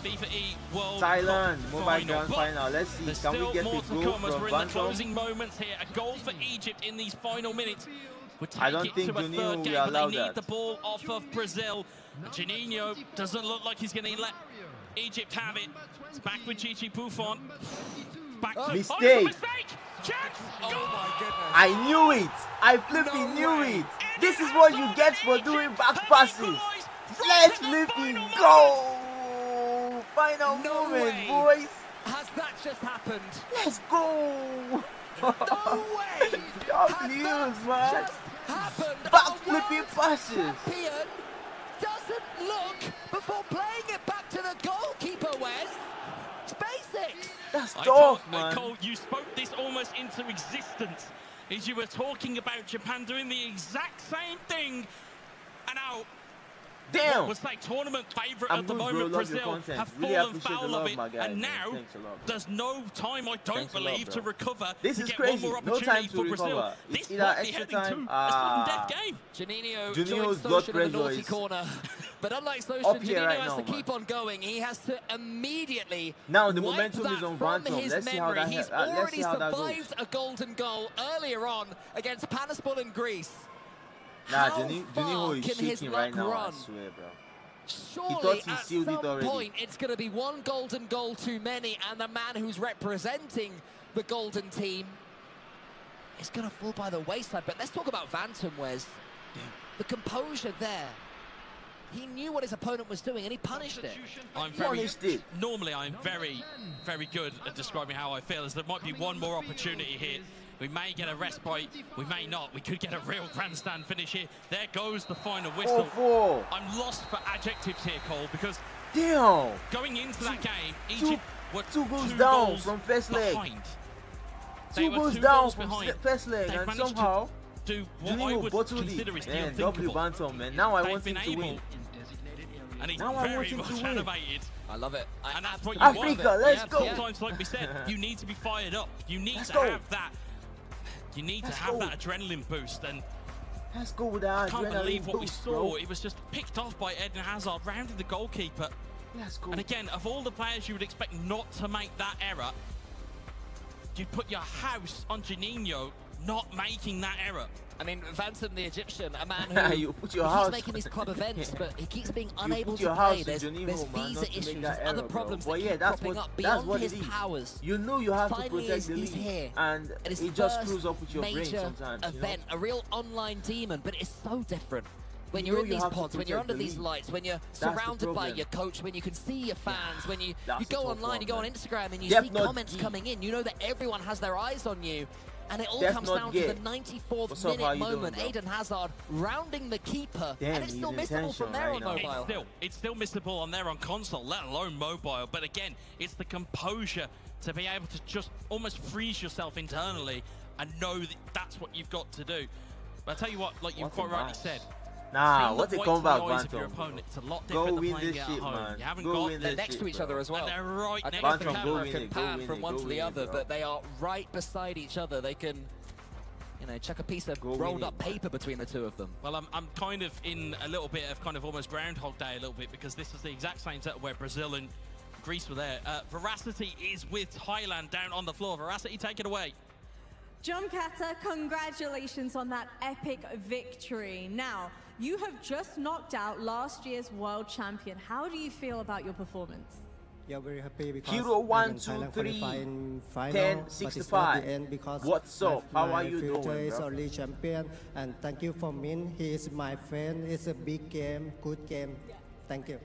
FIFAe World Thailand Cup Mobile Grand Final. Let's see, There's can still we get more the to goal come as from we're in the Bantam? closing moments here. A goal for Egypt in these final minutes would take I don't it think to a Juninho third will game, but allow they need that. the ball off of Brazil. Juninho doesn't look like he's going to let Egypt have it. It's back with Chichi Buffon. Back to mistake. Oh, mistake! Chance! Oh my goodness. I knew it. I flipping knew it. This is what you get for doing back passes. Let's flipping go. Final moment, boys. Has that just happened? Let's go. No way. W's, man. Just happened. Back flipping passes. Champion doesn't look before playing it back to the goalkeeper, Wes. It's basics. That's tough, man. Cole, you spoke this almost into existence as you were talking about Japan doing the exact same thing. And now, damn. what was like tournament favourite at the moment, Brazil have fallen foul of it. And now, there's no time, I don't believe, to recover. This is crazy. No time to recover. It's either extra time. Juninho's got pressure in the naughty corner. But unlike Social, Juninho has to keep on going. He has to immediately now the momentum is on Bantam. Let's see how that He's already survived a golden goal earlier on against Panaspol in Greece. Nah, Juninho is shaking right now, I swear, bro. Surely at some point it's going to be one golden goal too many, and the man who's representing the golden team is going to fall by the wayside. But let's talk about Bantam, Wes. The composure there. He knew what his opponent was doing and he punished it. Normally I'm very, very good at describing how I feel, as there might be one more opportunity here. We may get a respite, we may not. We could get a real grandstand finish here. There goes the final whistle. I'm lost for adjectives here, Cole, because going into that game, Egypt were two goals down down from first leg. 2 goals down from first leg, and somehow do what I Juninho would bottled consider it. is the Man, unthinkable. W Bantam, man. Now I They've want him been to win. able, and he's Now I want very him much to win. animated. I love it. And that's what you Africa, want. let's go. Sometimes, like we said, you need to be fired up. You need Let's to go. have that. You need Let's to have go. that adrenaline boost. And Let's go with that I can't believe adrenaline what we boost, saw. bro. It was just picked off by Eden Hazard, rounding the goalkeeper. Let's go. And again, of all the players you would expect not to make that error, you'd put your house on Juninho not making that error. I mean, Vantum, the Egyptian, a man who You put your he house. keeps making these club events, but he keeps being You unable put to your play. house to There's Juninho, man, visa not to make issues, that there's other error, problems bro. that But yeah, keep that's cropping what- up that's beyond what his it is. powers. You know you have to Finally, protect the he's league, here. and And his it just first screws up with your brain major sometimes. You know? event, a real online demon, but it's so different. When You you're know in you these have to pods, when you're protect under the these league. lights, when you're the surrounded by problem. your coach, when you can see your fans, when you That's a go tough online, one, you go on man. Instagram and you Def see not comments G. coming in, you know that everyone has their eyes on you. And it all Def comes not down G. to the 94th What's up, how minute you doing, moment. bro? Eden Hazard rounding the keeper. Damn, and it's still he's missable intentional from there right on now. mobile. It's still missable on there on console, let alone mobile. But again, it's the composure to be able to just almost freeze yourself internally and know that that's what you've got to do. But I tell you what, like you What a quite rightly match. said, Nah, seeing what the a whites in comeback, the eyes of your Bantam. opponent, it's a lot Go different than win playing this it at shit, home. man. You haven't Go got win They're this next shit, to each bro. other as well. and they're right I next don't know if to the each Bantam, other. go camera win can it, go pan win from it, one go to the win it, other, bro. but they are right beside each other. They can, you know, chuck a piece of Go win rolled it, up man. paper between the two of them. Well, I'm kind of in a little bit of kind of almost Groundhog Day a little bit, because this is the exact same set where Brazil and Greece were there. Veracity is with Thailand down on the floor. Veracity, take it away. John Carter, congratulations on that epic victory. Now, you have just knocked out last year's world champion. How do you feel about your performance? Yeah, very happy because Hero 1, I'm 2, Thailand 3, qualified in final, 10, but it's not 65. the end because What's up? How my are you future doing, is bro? only champion. And thank you for Min. He is my friend. It's a big game, good game. Thank you.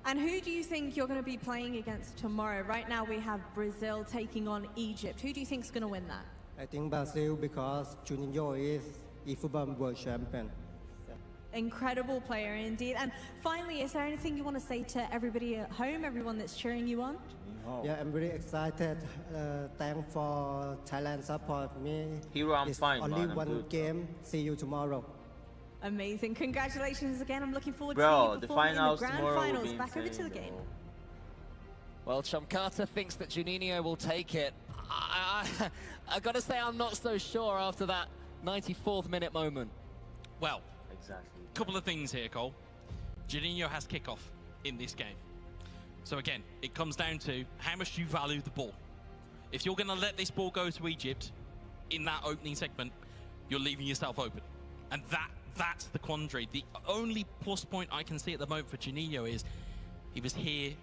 And who do you think you're going to be playing against tomorrow? Right now we have Brazil taking on Egypt. Who do you think is going to win that? I think Brazil because Juninho is FIFAe World Champion. Incredible player indeed. And finally, is there anything you want to say to everybody at home, everyone that's cheering you on? Yeah, I'm very excited. Thanks for Thailand support me. Hero, I'm it's fine, only man. I'm one good. game. See you tomorrow. Amazing. Congratulations again. I'm looking forward to Bro, you the performing in the finals grand tomorrow will finals. be Back over to the insane, game. bro. Well, Chamkata thinks that Juninho will take it. I got to say, I'm not so sure after that 94th minute moment. Well, Exactly. couple of things here, Cole. Juninho has kickoff in this game. So again, it comes down to how much you value the ball. If you're going to let this ball go to Egypt in that opening segment, you're leaving yourself open. And that's the quandary. The only plus point I can see at the moment for Juninho is he was here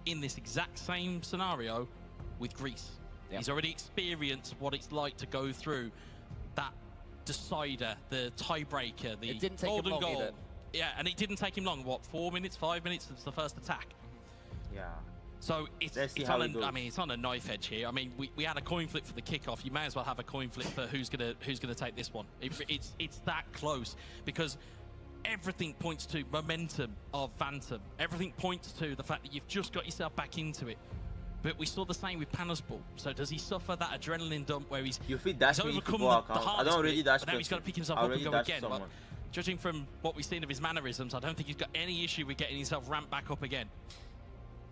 in this exact same scenario with Greece. Yep. He's already experienced what it's like to go through that decider, the tiebreaker, the It didn't take him golden long goal. either. Yeah, and it didn't take him long. What, 4 minutes, 5 minutes since the first attack? Yeah. So it's Let's see it's how on it goes. I mean, it's on a knife edge here. I mean, we had a coin flip for the kickoff. You may as well have a coin flip for who's gonna take this one. It's that close, because everything points to momentum of Vantum. Everything points to the fact that you've just got yourself back into it. But we saw the same with Panos Ball. So does he suffer that adrenaline dump where he's You fit dash he's me to overcome ball the account. I hardest don't really bit, dash but now he's got to pick himself I up and already go dash again. But someone. judging from what we've seen of his mannerisms, I don't think he's got any issue with getting himself ramped back up again.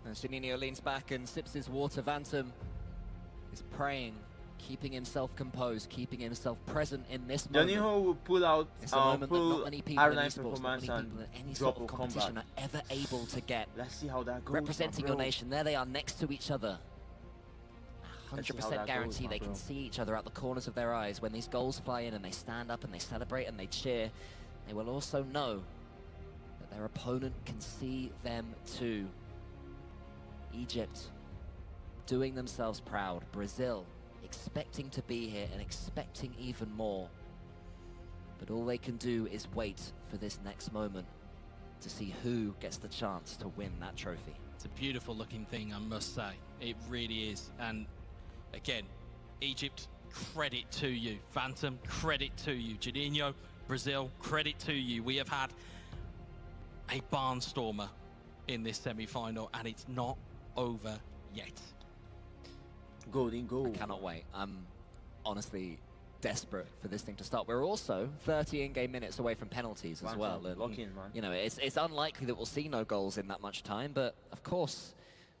As Juninho leans back and sips his water, Vantum is praying, keeping himself composed, keeping himself present in this moment. Juninho will pull out, It's a moment that not pull many people in R9 esports, not performance many and people in any drop sort of a competition comeback. are ever able to get. Let's see how that goes. Representing my your bro. nation, there they are next to each other. Let's see how 100% that guarantee goes, my they can bro. see each other out the corners of their eyes. When these goals fly in and they stand up and they celebrate and they cheer, they will also know that their opponent can see them too. Egypt doing themselves proud. Brazil expecting to be here and expecting even more. But all they can do is wait for this next moment to see who gets the chance to win that trophy. It's a beautiful looking thing, I must say. It really is. And again, Egypt, credit to you. Vantum, credit to you. Juninho, Brazil, credit to you. We have had a barnstormer in this semi-final, and it's not over yet. Golden goal. I cannot wait. I'm honestly desperate for this thing to start. We're also 30 in-game minutes away from penalties as well. And, you know, it's unlikely that we'll see no goals in that much time, but of course,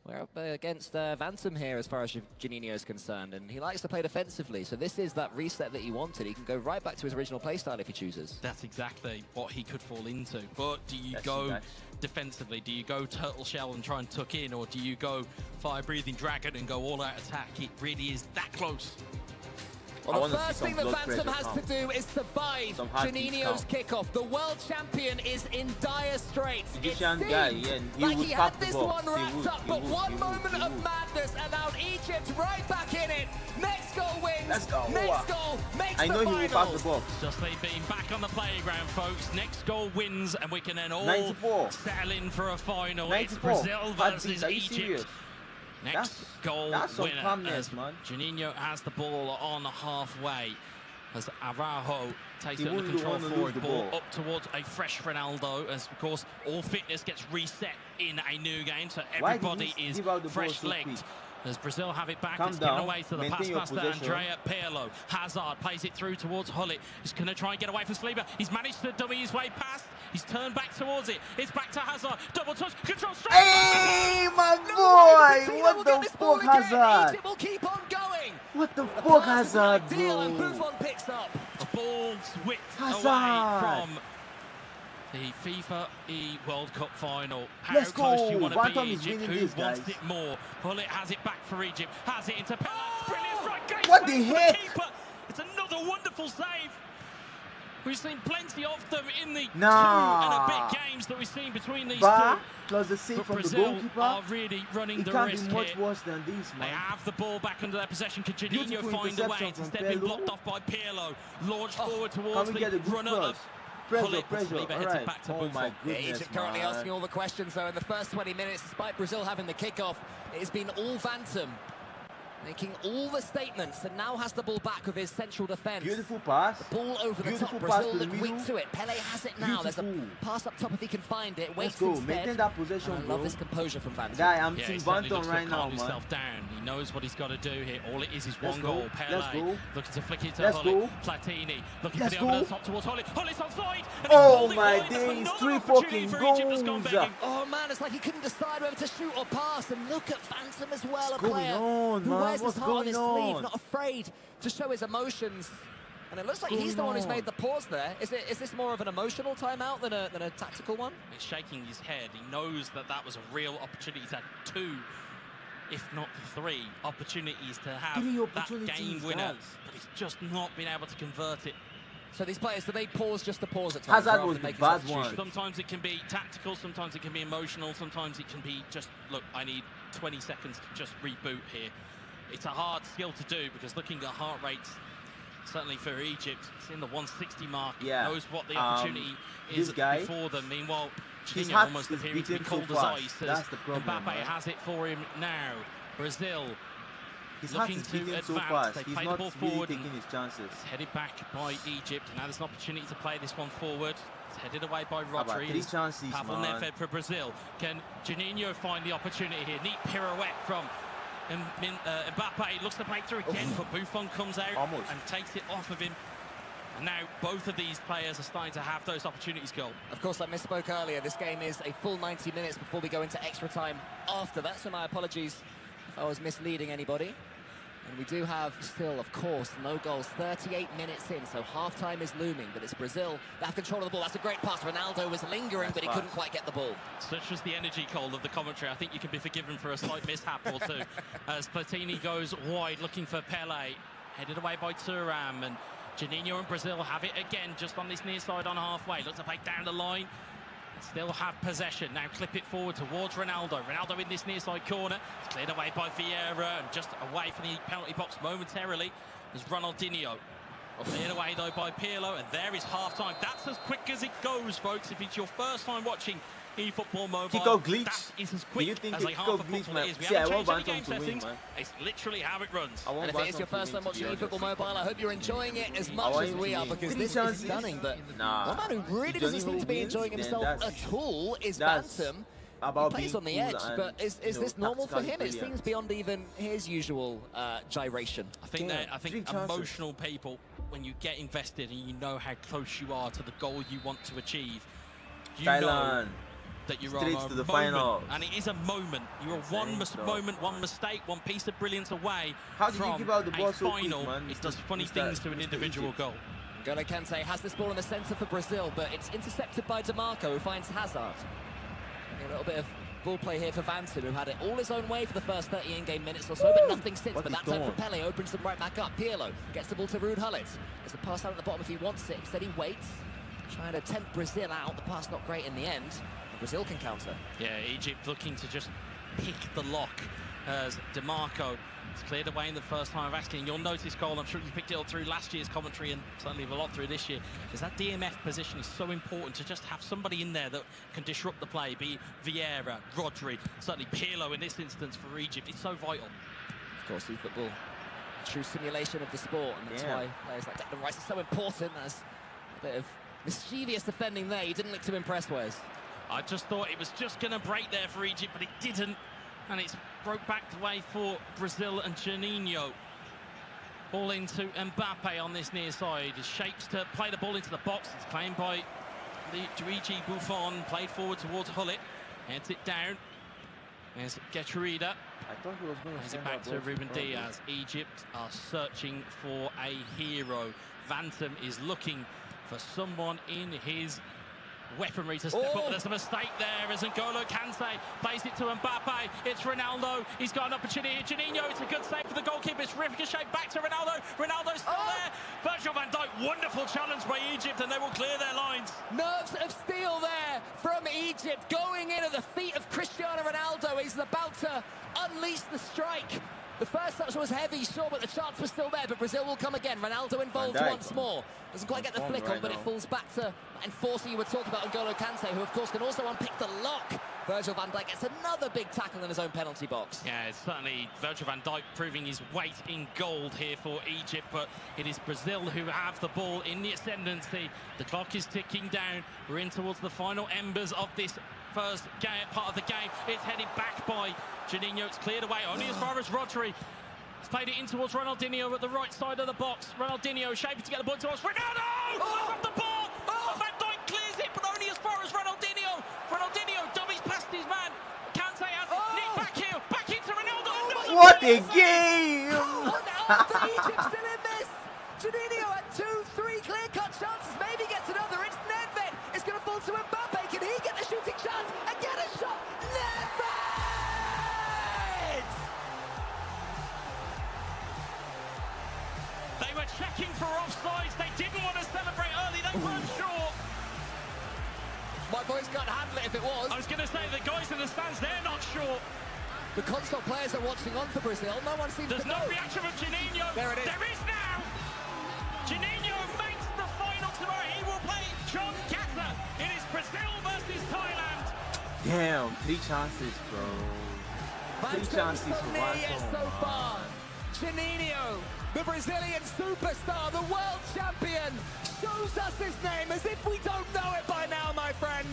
we're up against Vantum here as far as Juninho is concerned, and he likes to play defensively, so this is that reset that he wanted. He can go right back to his original playstyle if he chooses. That's exactly what he could fall into. But do you go defensively? Do you go turtle shell and try and tuck in, or do you go fire-breathing dragon and go all-out attack? It really is that close. Well, the first thing that Vantum has to do is survive Juninho's kickoff. The world champion is in dire straits. It seemed like he had this one wrapped up, but one moment of madness allowed Egypt right back in it. Next goal wins. Next goal makes the finals. He will pass the ball. Just like being back on the playground, folks. Next goal wins, and we can then all settle in for a final. It's Brazil versus Egypt. Next goal winner as Juninho has the ball on halfway as Araujo takes it under control forward, ball up towards a fresh Ronaldo, as of course all fitness gets reset in a new game, so everybody is fresh-legged. As Brazil have it back, it's given away to the pass master, Andrea Pirlo. Hazard plays it through towards Hullet. He's going to try and get away from Saliba. He's managed to dummy his way past. He's turned back towards it. It's back to Hazard. Double touch, control straight. Hey, my boy! What the fuck, Hazard? Egypt will keep on going. What the fuck, Hazard, bro? And Buffon picks up. The ball's whipped away from the FIFAe World Cup final. How close do you want to be, Egypt? Who wants it more? Hullet has it back for Egypt. Has it into Pella. Brilliant strike. What the heck? It's another wonderful save. We've seen plenty of them in the 2 and a bit games that we've seen between these two. Plus the save from Brazil the goalkeeper are really running the risk be much here. worse than this, man. They have the ball back under their possession. Can Juninho find a way? It's instead been blocked off by Pirlo. Launched forward towards the runner of pressure. All right. Back to oh my goodness, Egypt currently asking all the questions, though, in the first 20 minutes, despite Brazil having the kickoff. It has been all Vantum, making all the statements, and now has the ball back with his central defence. Beautiful pass. The ball over the top. Brazil look weak to it. Pele has it now. There's a pass up top if he can find it. Waits instead. Maintain that possession, I love this composure from Vantum. Guy, I'm seeing Vantum right now, man. Down. He knows what he's got to do here. All it is one goal. Pele looking to flick it to Hullet. Platini looking for the over the top towards Hullet. Hullet's onside. Oh my days, 3 fucking goals. Oh man, it's like he couldn't decide whether to shoot or pass. And look at Vantum as well, What's a player who wears his heart on his sleeve, not afraid to show his emotions. And it looks like he's the one who's made the pause there. Is this more of an emotional timeout than a tactical one? He's shaking his head. He knows that was a real opportunity. He's had 2, if not 3, opportunities to have that game winner, but he's just not been able to convert it. So these players, do they pause just to pause at times? Hazard was the bad one. Sometimes it can be tactical, sometimes it can be emotional, sometimes it can be just, look, I need 20 seconds to just reboot here. It's a hard skill to do because looking at heart rates, certainly for Egypt, it's in the 160 mark. Knows what the opportunity is before them. Meanwhile, Juninho almost appearing to be cold as ice. Mbappe has it for him now. Brazil looking to advance. They play the ball forward. It's headed back by Egypt. Now there's an opportunity to play this one forward. It's headed away by Rodri. Pavel Nedved for Brazil. Can Juninho find the opportunity here? Neat pirouette from Mbappe. Looks to break through again, but Buffon comes out and takes it off of him. And now both of these players are starting to have those opportunities go. Of course, I misspoke earlier. This game is a full 90 minutes before we go into extra time after that. So my apologies if I was misleading anybody. And we do have still, of course, no goals. 38 minutes in, so half-time is looming. But it's Brazil that have control of the ball. That's a great pass. Ronaldo was lingering, but he couldn't quite get the ball. Such was the energy, Cole, of the commentary. I think you can be forgiven for a slight mishap or two. As Platini goes wide, looking for Pele. Headed away by Thuram, and Juninho and Brazil have it again, just on this near side on halfway. Look to play down the line. Still have possession. Now clip it forward towards Ronaldo. Ronaldo in this near side corner. It's cleared away by Vieira and just away from the penalty box momentarily as Ronaldinho. Cleared away though by Pirlo, and there is half-time. That's as quick as it goes, folks. If it's your first time watching eFootball Mobile, that is as quick as a half of football is. We haven't changed any game settings. It's literally how it runs. And if it is your first time watching eFootball Mobile, I hope you're enjoying it as much as we are, because this is stunning. But one man who really doesn't seem to be enjoying himself at all is Vantum. about He plays on the being edge, cool but and, is this normal for him? brilliant. It seems beyond even his usual gyration. I think Yeah, that emotional people, when you get invested and you know how close you are to the goal you want to achieve, you know Thailand. that you're Straight on a to the moment, final. and it is a moment. You're one moment, one mistake, one piece of brilliance away How did you from give out the ball a so quick, final. man? It does funny Mr. things to an Mr. individual Egypt. goal. N'Golo Kante has this ball in the centre for Brazil, but it's intercepted by DeMarco, who finds Hazard. A little bit of ball play here for Vanton, who had it all his own way for the first 30 in-game minutes or so, but nothing since. What But is that time for going? Pele opens them right back up. Pirlo gets the ball to Ruud Gullit. There's a pass out at the bottom if he wants it. Instead, he waits, trying to tempt Brazil out. The pass not great in the end. Brazil can counter. Yeah, Egypt looking to just pick the lock as DeMarco is cleared away in the first time of asking. You'll notice, Cole, I'm sure you picked it up through last year's commentary and certainly a lot through this year, is that DMF position is so important to just have somebody in there that can disrupt the play, be it Vieira, Rodri, certainly Pirlo in this instance for Egypt. It's so vital. Of course, football, true simulation of the sport, and that's Yeah. why players like Declan Rice are so important. There's a bit of mischievous defending there. You didn't look too impressed, Wes. I just thought it was just going to break there for Egypt, but it didn't. And it's broke back the way for Brazil and Juninho. Ball into Mbappe on this near side. He shapes to play the ball into the box. It's claimed by Luigi Buffon. Played forward towards Gullit. Heads it down. There's Getrida. I thought he was going to Hands send it back that to ball Ruben front. Diaz. Egypt are searching for a hero. Vanton is looking for someone in his weaponry to step up. There's a mistake there as N'Golo Kante plays it to Mbappe. It's Ronaldo. He's got an opportunity here. Juninho, it's a good save for the goalkeeper. It's ricochet back to Ronaldo. Ronaldo's still there. Virgil van Dijk, wonderful challenge by Egypt, and they will clear their lines. Nerves of steel there from Egypt, going in at the feet of Cristiano Ronaldo. He's about to unleash the strike. The first touch was heavy, sure, but the chance was still there. But Brazil will come again. Ronaldo involved Van Dijk, once more. Doesn't quite get the flick on, but it falls back to that enforcer you were talking about, N'Golo Kante, who, of course, can also unpick the lock. Virgil van Dijk gets another big tackle in his own penalty box. Yeah, it's certainly Virgil van Dijk proving his weight in gold here for Egypt, but it is Brazil who have the ball in the ascendancy. The clock is ticking down. We're in towards the final embers of this first part of the game. It's headed back by Juninho. It's cleared away only as far as Rodri. He's played it in towards Ronaldinho at the right side of the box. Ronaldinho shaping to get the ball towards Ronaldo! Off the ball! Van Dijk clears it, but only as far as Ronaldinho. Ronaldinho dummies past his man. Kante has it. Nick back here. Back into Ronaldo. What a game! Egypt still in this. Juninho had 2-3 clear-cut chances. Maybe gets another. It's Nedved. It's going to fall to Mbappe. Can he get the shooting chance and get a shot? Nedved! They were checking for offsides. They didn't want to celebrate early. They weren't sure. My voice can't handle it if it was. I was going to say, the guys in the stands, they're not sure. The console players are watching on for Brazil. No one seems There's to no know. reaction from Juninho. There it is. There is now. Juninho makes the final tomorrow. He will play John Kata. It is Brazil versus Thailand. Damn, 3 chances, bro. 3 chances so for near one yet goal, so man. far. Juninho, the Brazilian superstar, the world champion, shows us his name as if we don't know it by now, my friend.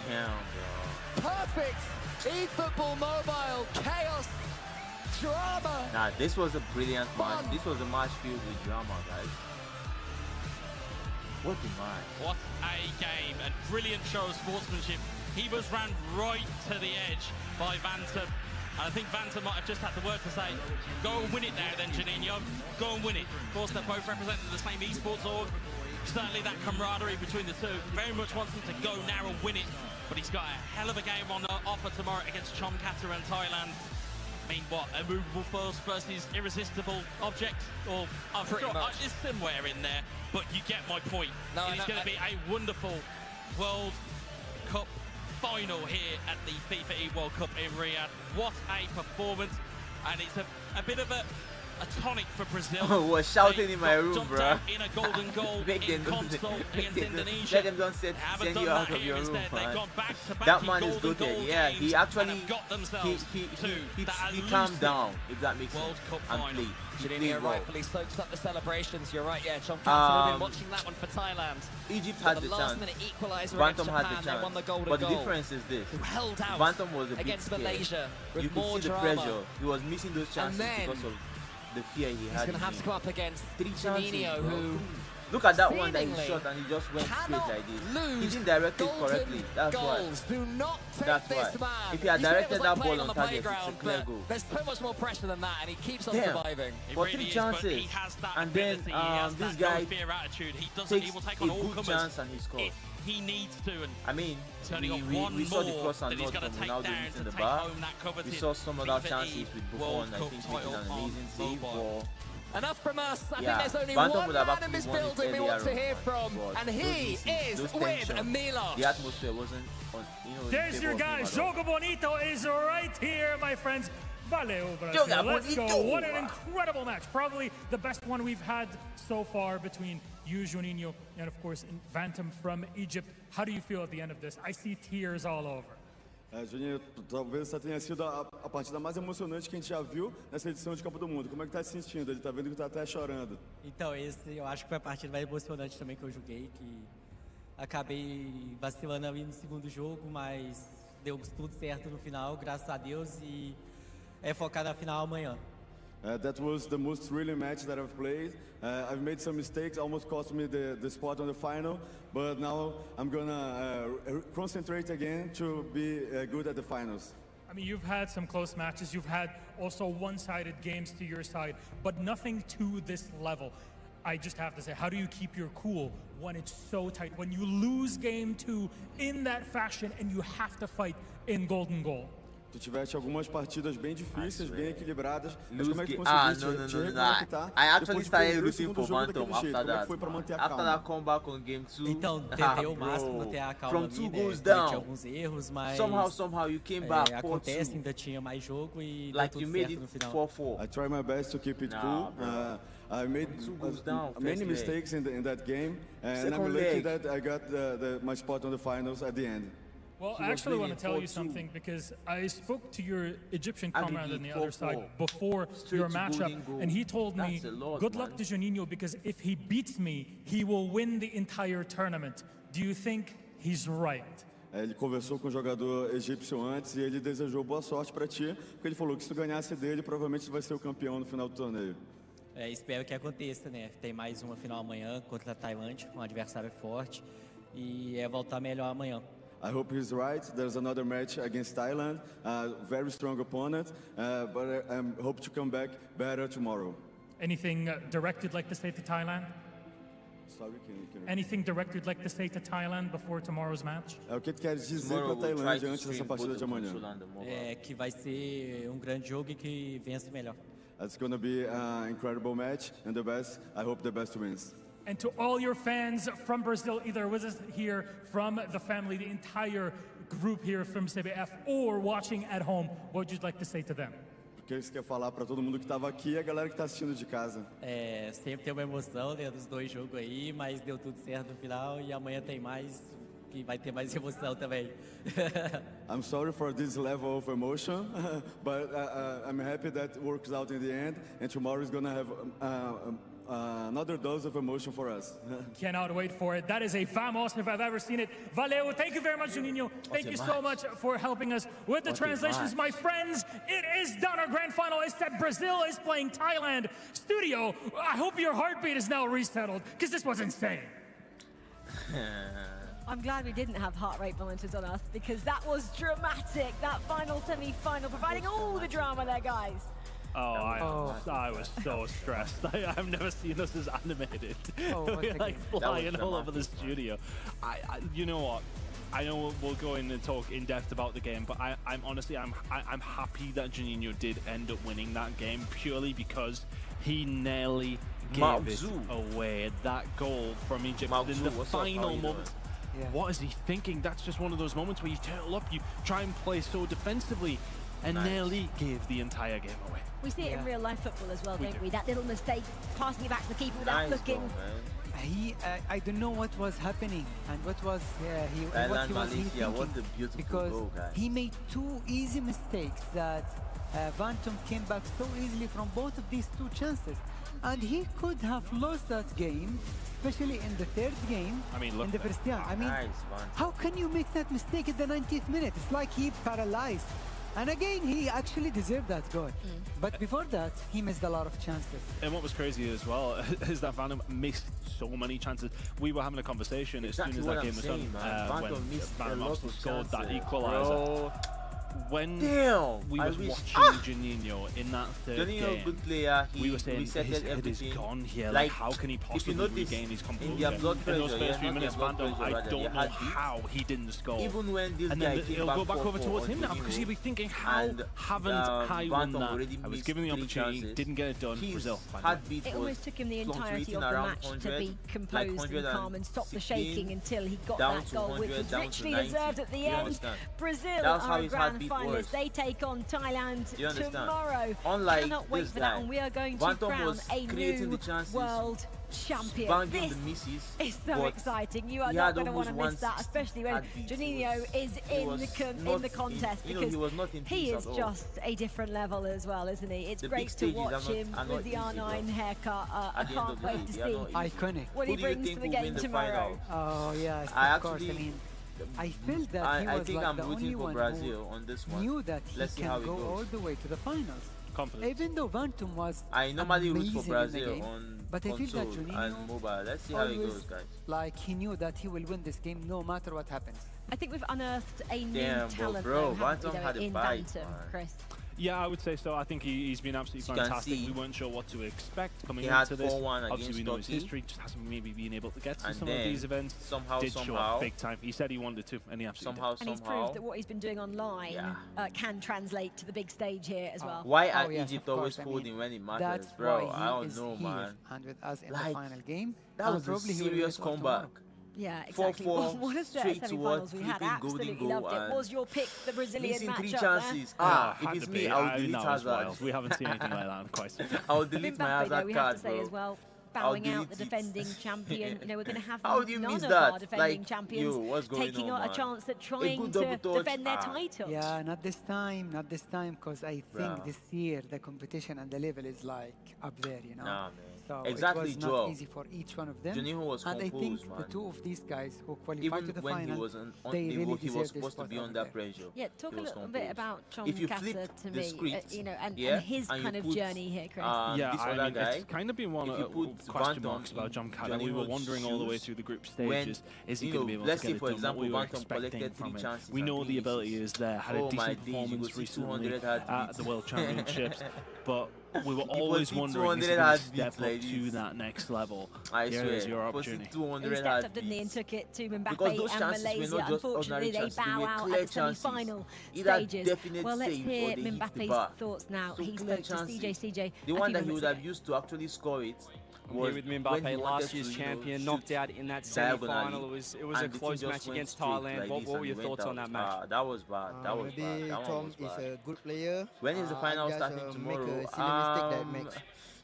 Damn, bro. Perfect. eFootball Mobile, chaos, drama. Nah, this was a brilliant Fun. match. This was a match filled with drama, guys. What a match. What a game, and brilliant show of sportsmanship. He was ran right to the edge by Vanton. And I think Vanton might have just had the word to say, go and win it now then, Juninho. Go and win it. Of course, they're both representing the same esports org. Certainly that camaraderie between the two. Very much wants him to go now and win it. But he's got a hell of a game on offer tomorrow against Chom Kata and Thailand. I mean, what, a movable force versus irresistible object? Or I'm Pretty sure much. it's somewhere in there, but you get my point. No, It is going to be a wonderful World Cup final here at the FIFAe World Cup in Riyadh. What a performance. And it's a bit of a a tonic for Brazil. Was shouting in my room, bro. In a golden goal Make in them console against Indonesia. Let them don't send you out of your room, man. That man is goated. Yeah, he actually he calmed down, if that makes sense, and played. Juninho rightfully soaks up the celebrations. You're right, yeah. John Carter have been watching that one for Thailand. Egypt had the chance. Bantam had the chance. But the difference is this. Bantam was a bit against scared. Malaysia with You could more see the drama. pressure. He was missing those chances because of the fear he had. He's going to have to come up against Juninho, who... Look at that one that he shot and he just went straight like this. He didn't direct it correctly. That's why. Do not take That's this why. man. If he had directed that ball on target, it's a clear goal. There's so much more pressure than that, and he keeps on Damn. surviving. For 3 chances, and then this guy takes a good chance and he scores. He needs to, and I mean, we saw the cross and not from Ronaldo missing the bar. We saw some other chances with Buffon, I think, making an amazing save. For enough from us. I think yeah, there's only Bantam one would have man in actually this won it building we want to earlier hear on, from, but and he is those with tension, Milos. the atmosphere wasn't on, There's your guy, Jogo Bonito is right here, my friends. Valeu, Brazil. Let's go. What an incredible match. Probably the best one we've had so far between you, Juninho, and of course, Bantam from Egypt. How do you feel at the end of this? I see tears all over. Juninho, talvez essa tenha sido a partida mais emocionante que a gente já viu nessa edição de Copa do Mundo. Como é que tá se sentindo? Ele tá vendo que tá até chorando. Então, esse eu acho que foi a partida mais emocionante também que eu joguei, que acabei vacilando ali no segundo jogo, mas deu tudo certo no final, graças a Deus, e é focar na final amanhã. That was the most thrilling match that I've played. I've made some mistakes, almost cost me the spot on the final, but now I'm gonna concentrate again to be good at the finals. I mean, you've had some close matches. You've had also one-sided games to your side, but nothing to this level. I just have to say, how do you keep your cool when it's so tight? When you lose game 2 in that fashion and you have to fight in golden goal? Tu tiveste algumas partidas bem difíceis, bem equilibradas, mas como é que conseguiste te reconectar? I actually started rooting for Bantam after that. Foi para manter a After calma? that comeback on game 2. Então, tentei o máximo manter a calma From 2 ali, goals né? down. Cometi alguns erros, mas Somehow you came back. acontece, ainda tinha mais jogo e like deu you tudo made certo no it final. 4-4. I try my best to keep it cool. I made many mistakes in that game, and I'm lucky that I got my spot on the finals at the end. Well, I actually want to tell you something, because I spoke to your Egyptian comrade on the other side before your matchup, and he told me, good luck to Juninho, because if he beats me, he will win the entire tournament. Do you think he's right? Ele conversou com o jogador egípcio antes e ele desejou boa sorte para ti, porque ele falou que se tu ganhasse dele, provavelmente tu vai ser o campeão no final do torneio. Espero que aconteça, né? Tem mais uma final amanhã contra a Tailândia, um adversário forte, e voltar melhor amanhã. I hope he's right. There's another match against Thailand, very strong opponent, but I hope to come back better tomorrow. Anything directed like to say to Thailand? Sorry, Anything directed like to say to Thailand before tomorrow's match? O que tu queres dizer para a Tailândia antes dessa partida de amanhã? Que vai ser grande jogo e que vença o melhor. It's going to be an incredible match, and the best. I hope the best wins. And to all your fans from Brazil, either with us here from the family, the entire group here from CBF, or watching at home, what would you like to say to them? O que você quer falar para todo mundo que estava aqui e a galera que está assistindo de casa? Sempre tem uma emoção, né, dos dois jogos aí, mas deu tudo certo no final e amanhã tem mais, que vai ter mais emoção também. I'm sorry for this level of emotion, but I'm happy that works out in the end, and tomorrow is going to have another dose of emotion for us. Cannot wait for it. That is a vamos if I've ever seen it. Valeu. Thank you very much, Juninho. Thank you so much for helping us with the translations. My friends, it is done. Our grand final is set. Brazil is playing Thailand. Studio, I hope your heartbeat is now resettled, because this was insane. I'm glad we didn't have heart rate monitors on us, because that was dramatic. That final semi-final, providing all the drama there, guys. I was so stressed. I've never seen us as animated. We're like flying all over the studio. You know what? I know we'll go in and talk in depth about the game, but I'm honestly happy that Juninho did end up winning that game, purely because he nearly gave it away. That goal from Egypt in the final moment. What is he thinking? That's just one of those moments where you turtle up, you try and play so defensively, and nearly gave the entire game away. We see it in real life football as well, don't we? That little mistake, passing it back to the keeper without looking. I don't know what was happening and what was he was thinking, what a beautiful because goal, guys. he made two easy mistakes that Vantum came back so easily from both of these two chances, and he could have lost that game, especially in the third game. I mean, look in the first game. I mean, how can you make that mistake at the 90th minute? It's like he paralyzed. And again, he actually deserved that goal. But before that, he missed a lot of chances. And what was crazy as well is that Vanum missed so many chances. We were having a conversation as soon as that game was done when Vanum obviously scored that equaliser. When we was watching Juninho in that third game, good player. We were saying his head is gone here. Like, how can he possibly regain his composure? In those first few minutes, Vandom, I don't know how he didn't score. Even when this and guy then it'll go back over towards him now, because he'll be thinking, how haven't I won that? I was given the opportunity, didn't get it done. Brazil. It almost took him the entirety of the match to be composed and calm and stop the shaking until he got that goal, which was richly deserved at the end. Brazil are a grand finalists. They take on Thailand tomorrow. Cannot wait for that, and we are going to crown a new world champion. This is so exciting. You are not going to want to miss that, especially when Juninho is in the contest, because he is just a different level as well, isn't he? It's great to watch him with the R9 haircut. I can't wait to see iconic what he brings to the game tomorrow. Oh yes, of course. I mean, I feel that he was like the only one Brazil on this one. Knew that he can go all the way to the finals. Confidence. Even though Vantum was I normally root for Brazil game, on but I feel that Juninho and mobile. Let's see how it goes, guys. Like he knew that he will win this game no matter what happens. I think we've unearthed a new talent, bro, though, in Vantum, Chris. Yeah, I would say so. I think he's been absolutely fantastic. We weren't sure what to expect coming into this. Obviously, we know his history, just hasn't maybe been able to get to some of these events. Did show up big time. He said he wanted to, and he absolutely did. And he's proved that what he's been doing online can translate to the big stage here as well. Why are Egypt always holding when it matters, bro? I don't know, man. And with us in the final game, that was a serious comeback. Yeah, exactly. What a set of semi-finals we had. Absolutely loved it. Was your pick the Brazilian matchup 3 chances. If it's me, I would delete Hazard. We haven't seen anything like that in quite some time. I would delete my Hazard we card, have to say as well, bowing out the defending champion. You know, we're going to have none of that? our defending champions taking a chance at trying to defend their title. Yeah, not this time, because I think this year the competition and the level is like up there, you know. Nah, man. So exactly, it was not easy for each one of them. Juninho was and composed, I think man. the two of these guys who qualified to the when final, he was on, they really he was supposed to be under pressure. Yeah, talk a little bit about John Kata to me, script, you know, and his kind of journey here, Chris. Yeah, I mean, it's kind of been one of question marks about John Kata. We were wondering all the way through the group stages, is he going to be able to get it done? What we were expecting from him. We know the ability is there. Had a decent performance recently at the World Championships, but we were always wondering if he could step up to that next level. Here is your opportunity. He stepped up, didn't he, and took it to Mbappe and Malaysia. Unfortunately, they bow out at the semi-final stages. Well, let's hear Mbappe's thoughts now. He spoke to CJ. The one that he would have used to actually score it. I'm here with Mbappe, last year's champion, knocked out in that semi-final. It was a close match against Thailand. What were your thoughts on that match? That was bad. That was maybe bad. Tom is a good player. When is the final starting tomorrow? Make a silly mistake that makes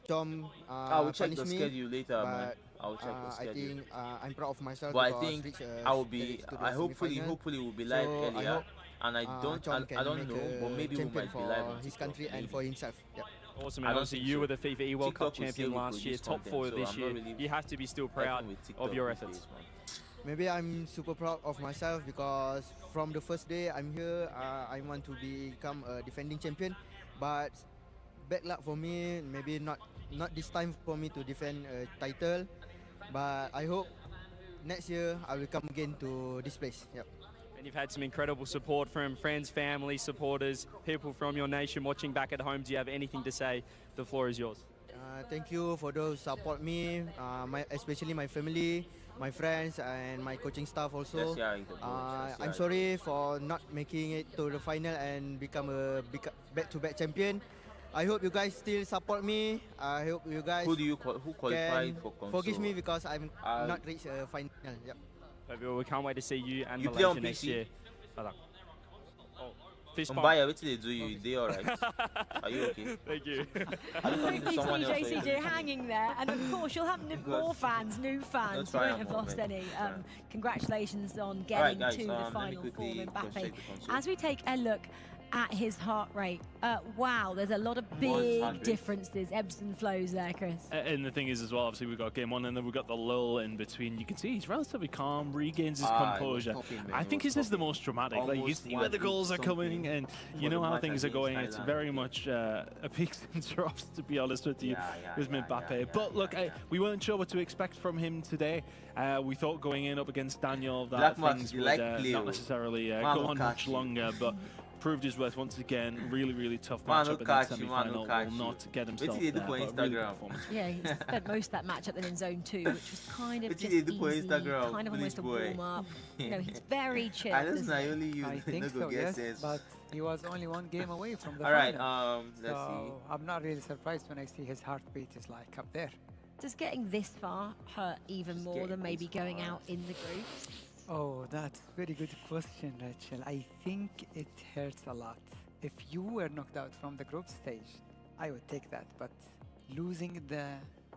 Tom I will check the schedule later, man. I will check the schedule. I think I'm proud of myself. But I think I will be. I hopefully will be live earlier. And I don't know, but maybe we might be live for his country and for himself. Yep. Awesome, and obviously you were the FIFAe World Cup champion last year, top 4 this year. You have to be still proud of your efforts. Maybe I'm super proud of myself because from the first day I'm here, I want to become a defending champion. But bad luck for me, maybe not this time for me to defend a title. But I hope next year I will come again to this place. Yep. And you've had some incredible support from friends, family, supporters, people from your nation watching back at home. Do you have anything to say? The floor is yours. Thank you for those who support me, especially my family, my friends, and my coaching staff also. I'm sorry for not making it to the final and become a back-to-back champion. I hope you guys still support me. I hope you guys who qualified for console? Forgive me because I'm not reached a final. Yep. We can't wait to see you and Malaysia next year. fist bump. Mbaya, what did they do you? They alright? Are you okay? Thank you. Thank you, CJ, hanging there. And of course, you'll have more fans, new fans. You won't have lost any. Congratulations on getting to the final four, Mbappe. As we take a look at his heart rate, wow, there's a lot of big differences, ebbs and flows there, Chris. And the thing is as well, obviously we've got game one and then we've got the lull in between. You can see he's relatively calm, regains his composure. I think this is the most dramatic. Like, you can see where the goals are coming and you know how things are going. It's very much a peaks and troughs, to be honest with you, with Mbappe. But look, we weren't sure what to expect from him today. We thought going in up against Daniel that things would not necessarily go on much longer, but proved his worth once again. Really tough matchup in that semi-final. Will not get himself there, but really good performance. Yeah, he spent most of that match up in zone 2, which was kind of just easy, kind of almost a warm-up. You know, he's very chill. I think so, yes, but he was only one game away from the final. Alright, let's see. I'm not really surprised when I see his heartbeat is like up there. Does getting this far hurt even more than maybe going out in the groups? Oh, that's a very good question, Rachel. I think it hurts a lot. If you were knocked out from the group stage, I would take that. But losing the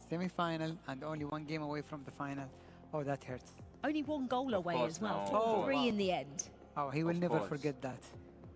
semi-final and only one game away from the final, oh, that hurts. Only one goal away as well. 3 in the end. Oh, he will never forget that.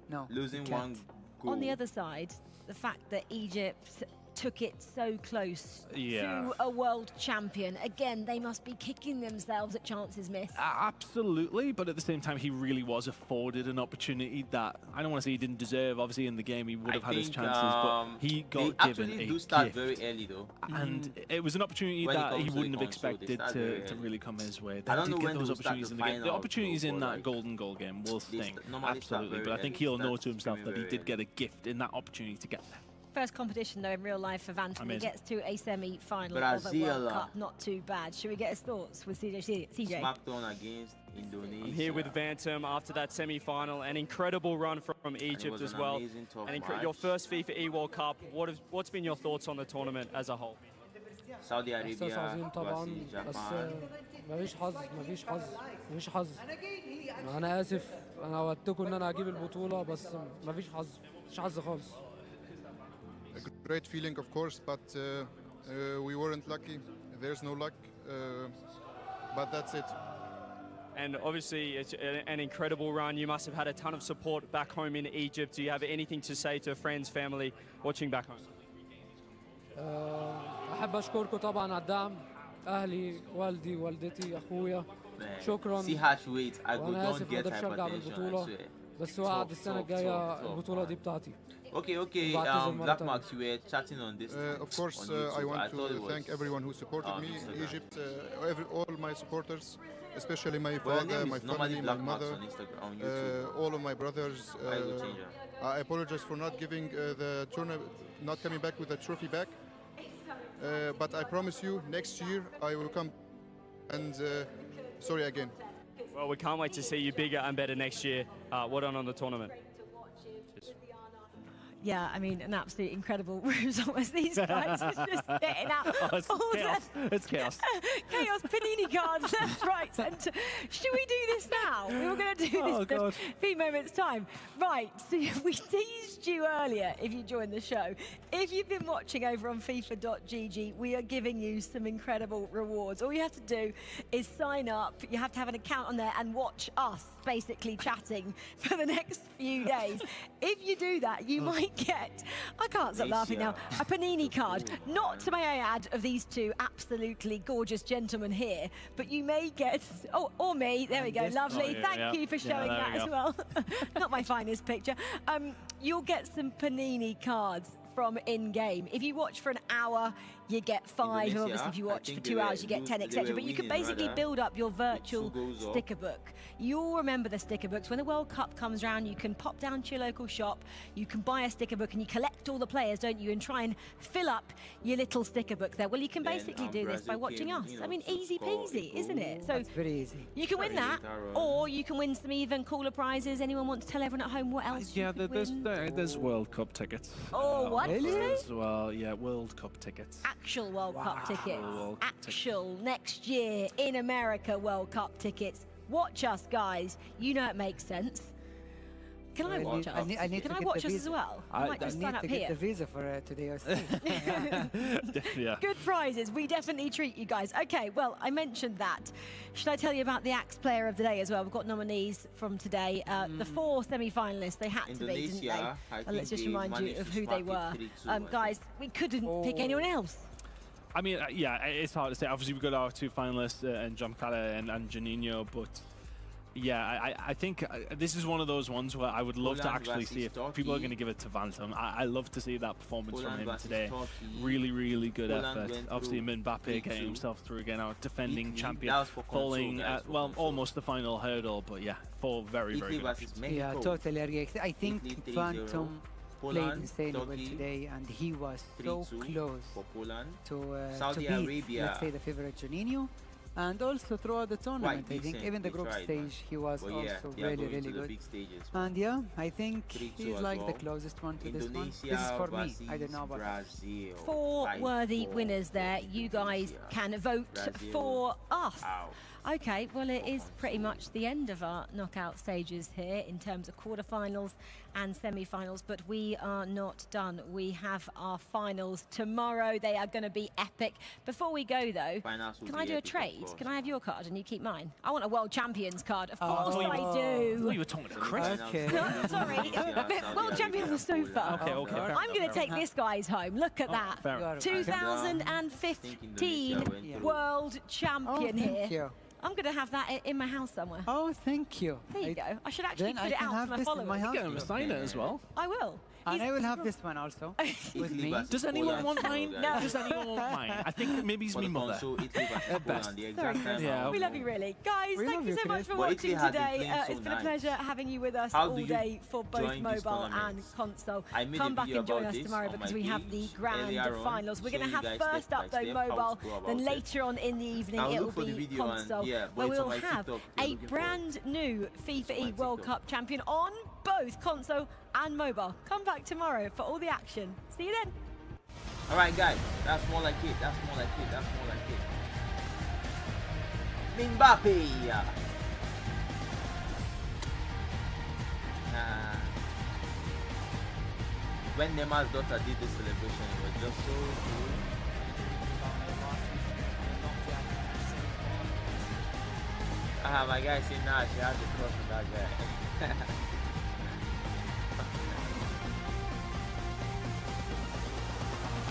No. Losing one goal. On the other side, the fact that Egypt took it so close to a world champion. Again, they must be kicking themselves at chances missed. Absolutely, but at the same time, he really was afforded an opportunity that I don't want to say he didn't deserve. Obviously, in the game, he would have had his chances, but he got given a gift. Very early, though. And it was an opportunity that he wouldn't have expected to really come his way. They did get those opportunities in the game. The opportunities in that golden goal game will sting, absolutely, but I think he'll know to himself that he did get a gift in that opportunity to get there. First competition, though, in real life for Vantum. He gets to a semi-final of a World Cup. Not too bad. Should we get his thoughts with CJ? Smackdown against Indonesia. I'm here with Vantum after that semi-final. An incredible run from Egypt as well. And your first FIFAe World Cup. What's been your thoughts on the tournament as a whole? Saudi Arabia طبعا بس مفيش حظ انا اسف انا ودتكم ان انا اجيب البطوله بس مفيش حظ خالص. A great feeling, of course, but we weren't lucky. There's no luck, but that's it. And obviously, it's an incredible run. You must have had a ton of support back home in Egypt. Do you have anything to say to friends, family watching back home? أحب أشكركم طبعا على الدعم أهلي والدي والدتي أخويا شكرا وأنا آسف ما أقدرش أرجع بالبطولة بس وعد السنة الجاية البطولة دي بتاعتي. Okay, Black Max, you were chatting on this. Of course, I want to thank everyone who supported me, Egypt, all my supporters, especially my father, my family, my mother, all of my brothers. I apologize for not giving the tournament, not coming back with the trophy back. But I promise you, next year I will come. And sorry again. Well, we can't wait to see you bigger and better next year. Well done on the tournament. Yeah, I mean, an absolute incredible result as these guys are just getting out. It's chaos. Chaos, panini cards, left, right, centre. Should we do this now? We were going to do this in a few moments' time. Right, so we teased you earlier, if you joined the show. If you've been watching over on FIFA.gg, we are giving you some incredible rewards. All you have to do is sign up. You have to have an account on there and watch us basically chatting for the next few days. If you do that, you might get, I can't stop laughing now, a panini card. Not, to may I add, of these two absolutely gorgeous gentlemen here, but you may get, or me, there we go, lovely. Thank you for showing that as well. Not my finest picture. You'll get some panini cards from in-game. If you watch for an hour, you get 5. And obviously, if you watch for 2 hours, you get 10, etc. But you can basically build up your virtual sticker book. You'll remember the sticker books. When the World Cup comes around, you can pop down to your local shop, you can buy a sticker book, and you collect all the players, don't you, and try and fill up your little sticker book there. Well, you can basically do this by watching us. I mean, easy peasy, isn't it? So it's very easy. You can win that, or you can win some even cooler prizes. Anyone want to tell everyone at home what else you could win? There's World Cup tickets. Oh, what? Really? As well, yeah, World Cup tickets. Actual World Cup tickets. Actual next year in America World Cup tickets. Watch us, guys. You know it makes sense. Can I watch us? I need Can to I get watch the us visa. as well? I might just sign up get here. the visa for today or Yeah. Good prizes. We definitely treat you guys. Okay, well, I mentioned that. Should I tell you about the Axe Player of the Day as well? We've got nominees from today. The 4 semi-finalists, they had to be, didn't they? Well, let's just remind you of who they were. Guys, we couldn't pick anyone else. I mean, yeah, it's hard to say. Obviously, we've got our 2 finalists, and Giancarlo and Juninho, but yeah, I think this is one of those ones where I would love to actually see if people are going to give it to Vantum. I love to see that performance from him today. Really, really good effort. Obviously, Mbappe getting himself through again, our defending champion, falling at, well, almost the final hurdle, but yeah, 4 very, very good options. Yeah, totally agree. I think Vantum played insanely well today, and he was so close to be, let's say, the favorite Juninho. And also throughout the tournament, I think even the group stage, he was also really, really good. And yeah, I think he's like the closest one to this one. This is for me. I don't know about Brazil. 4 worthy winners there. You guys can vote for us. Okay, well, it is pretty much the end of our knockout stages here in terms of quarterfinals and semi-finals, but we are not done. We have our finals tomorrow. They are going to be epic. Before we go, though, can I do a trade? Can I have your card and you keep mine? I want a World Champions card. Of course I do. Oh, you were talking to Chris. Okay. No, sorry. World Champion on the sofa. Okay. I'm going to take this guy's home. Look at that. 2015 World Champion here. I'm going to have that in my house somewhere. Oh, thank you. There you go. I should actually put it out to my followers. You're going to sign it as well. I will. And I will have this one also with me. Does anyone want mine? No. Does anyone want mine? I think maybe it's me mother. Yeah. We love you, really. Guys, thank you so much for watching today. It's been a pleasure having you with us all day for both mobile and console. Come back and join us tomorrow because we have the grand finals. We're going to have first up, though, mobile. Then later on in the evening, it will be console, where we'll have a brand new FIFA World Cup champion on both console and mobile. Come back tomorrow for all the action. See you then. All right, guys, that's more like it. That's more like it. That's more like it. Mbappe. When Neymar's daughter did this celebration, it was just so cool. My guy said, nah, she has a crush on that guy.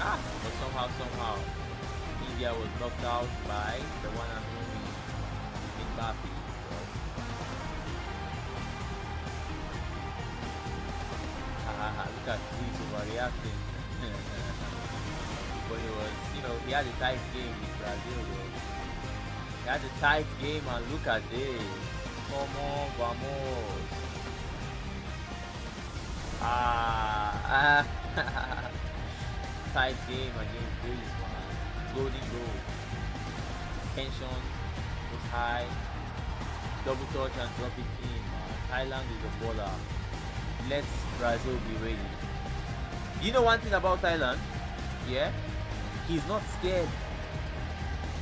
But somehow, India was knocked out by the one and only Mbappe. Look at Chris overreacting. But it was, he had a tight game with Brazil, though. He had a tight game, and look at this. Como vamos. Tight game against Greece, man. Golden goal. Tension was high. Double touch and drop it in, man. Thailand is a baller. Let Brazil be ready. You know one thing about Thailand? Yeah? He's not scared.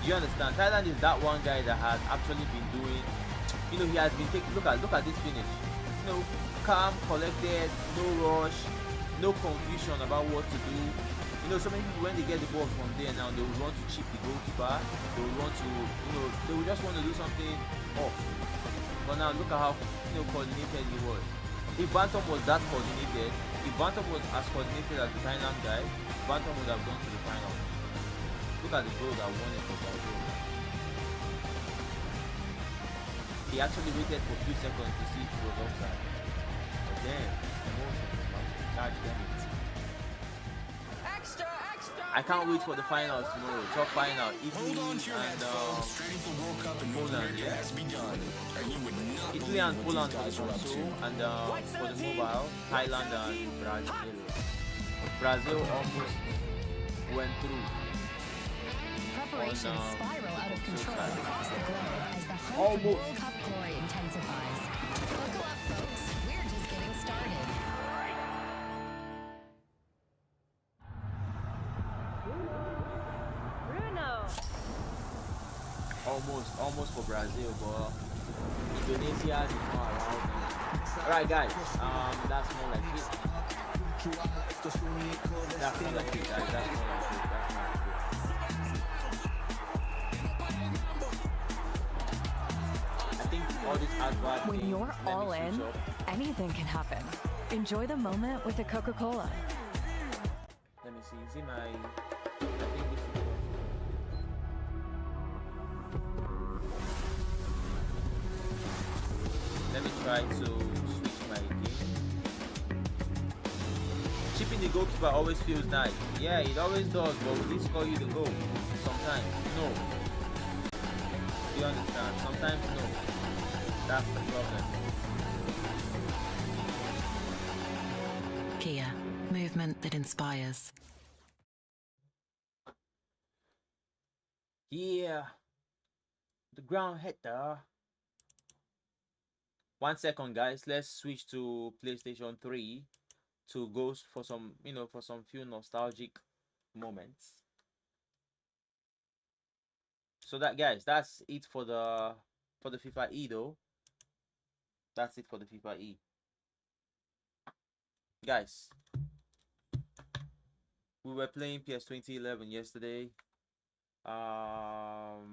You understand? Thailand is that one guy that has actually been doing, he has been taking, look at this finish. Calm, collected, no rush, no confusion about what to do. So many people, when they get the ball from there now, they will want to chip the goalkeeper. They will want to, they will just want to do something off. But now look at how, coordinated he was. If Bantam was that coordinated, if Bantam was as coordinated as the Thailand guy, Bantam would have gone to the final. Look at the goal that won it for Brazil. He actually waited for 2 seconds to see if it was offside. But then, emotions, man. God damn it. I can't wait for the finals tomorrow. Top final, Italy and Poland. Yeah. Italy and Poland for the console, and for the mobile, Thailand and Brazil. Brazil almost went through. Preparations spiral out of control across the globe as the hunt for World Cup glory intensifies. Buckle up, folks. We're just getting started. Almost for Brazil, but Indonesia is not allowed. Alright guys, that's more like it. That's more like it, guys. That's more like it. That's more like it. I think all this advert When you're all in, anything can happen. Enjoy the moment with a Coca-Cola. Let me see. Is it my? I think this is. Let me try to switch my game. Chipping the goalkeeper always feels nice. Yeah, it always does, but will it score you the goal? Sometimes, no. Do you understand? Sometimes, no. That's the problem. Kia, movement that inspires. Yeah. The ground hitter. 1 second, guys. Let's switch to PlayStation 3 to go for some, for some few nostalgic moments. So that, guys, that's it for the FIFA E though. That's it for the FIFA E. Guys, we were playing PS 2011 yesterday. All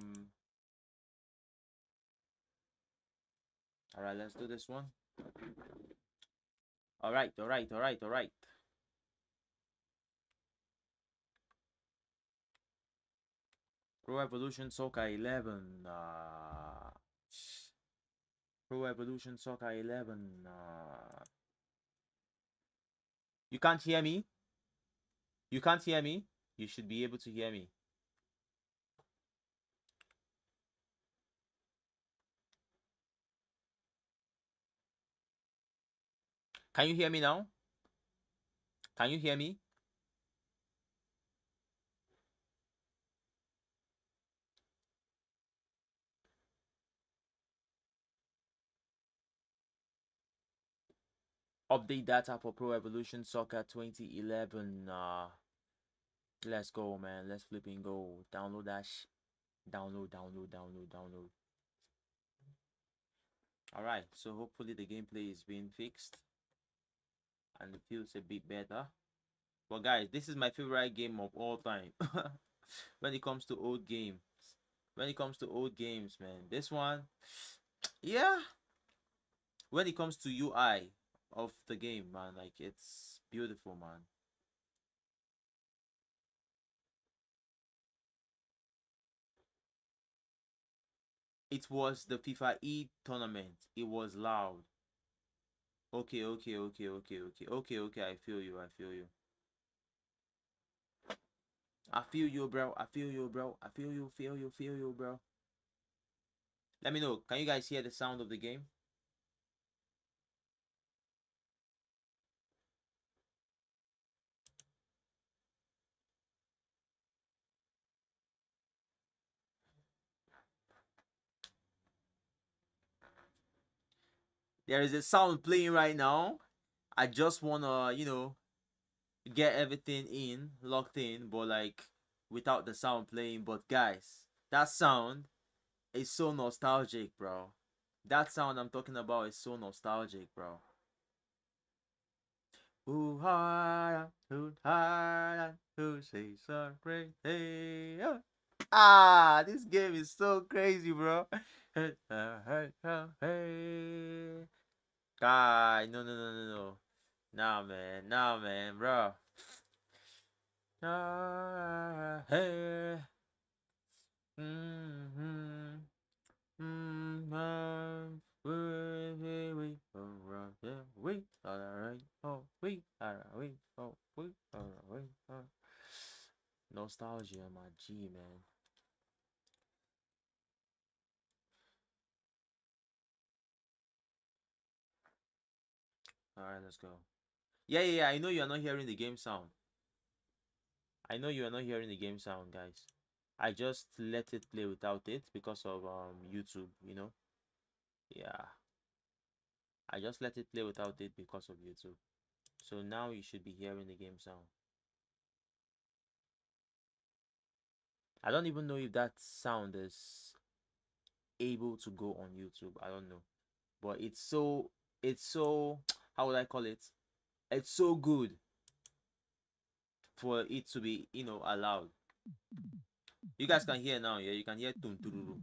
right, let's do this one. All right. Pro Evolution Soccer 11. Pro Evolution Soccer 11. You can't hear me? You can't hear me? You should be able to hear me. Can you hear me now? Can you hear me? Update data for Pro Evolution Soccer 2011. Let's go, man. Let's flipping go. Download that download. Alright, so hopefully the gameplay is being fixed and it feels a bit better. But guys, this is my favorite game of all time. When it comes to old games. When it comes to old games, man. This one, yeah. When it comes to UI of the game, man, like, it's beautiful, man. It was the FIFA E tournament. It was loud. Okay. I feel you. I feel you, bro. I feel you, bro. Let me know. Can you guys hear the sound of the game? There is a sound playing right now. I just wanna, get everything locked in, but like without the sound playing. But guys, that sound is so nostalgic, bro. That sound I'm talking about is so nostalgic, bro. Who say sorry? Hey, ah, this game is so crazy, bro. Hey, guy, no. Nah, man, bro. Hey. Nostalgia, my G, man. All right, let's go. Yeah. I know you are not hearing the game sound. I know you are not hearing the game sound, guys. I just let it play without it because of YouTube, Yeah. I just let it play without it because of YouTube. So now you should be hearing the game sound. I don't even know if that sound is able to go on YouTube. I don't know. But it's so it's so, how would I call it? It's so good for it to be, you know, allowed. You guys can hear now, yeah? You can hear tum tururu.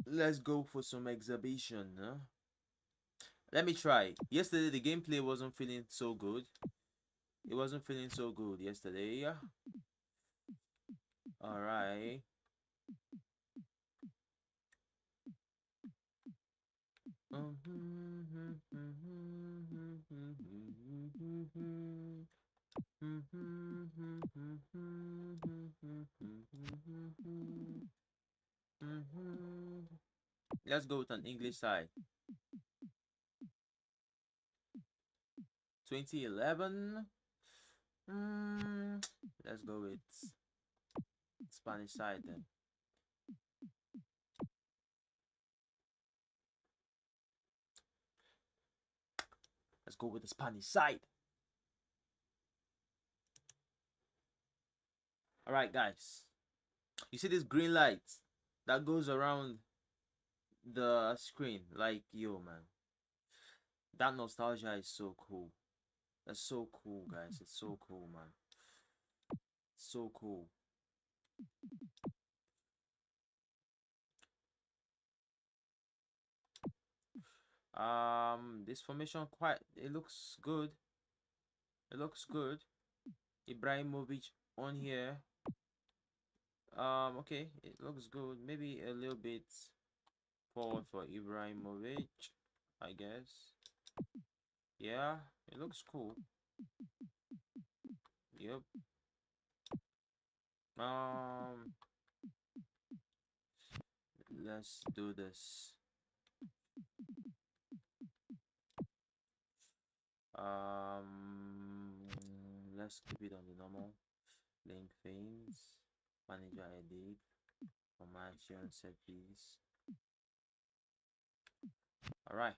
Let's go for some exhibition, huh? Let me try. Yesterday the gameplay wasn't feeling so good. It wasn't feeling so good yesterday. Yeah. All right. Let's go with an English side. 2011. Let's go with Spanish side then. Let's go with the Spanish side. All right, guys. You see this green light that goes around the screen? Like, yo, man. That nostalgia is so cool. That's so cool, guys. It's so cool, man. So cool. This formation it looks good. It looks good. Ibrahimovic on here. Okay, it looks good. Maybe a little bit forward for Ibrahimovic, I guess. Yeah, it looks cool. Yep. Let's do this. Let's keep it on the normal. Link things. Manager edit. Formation set piece. All right.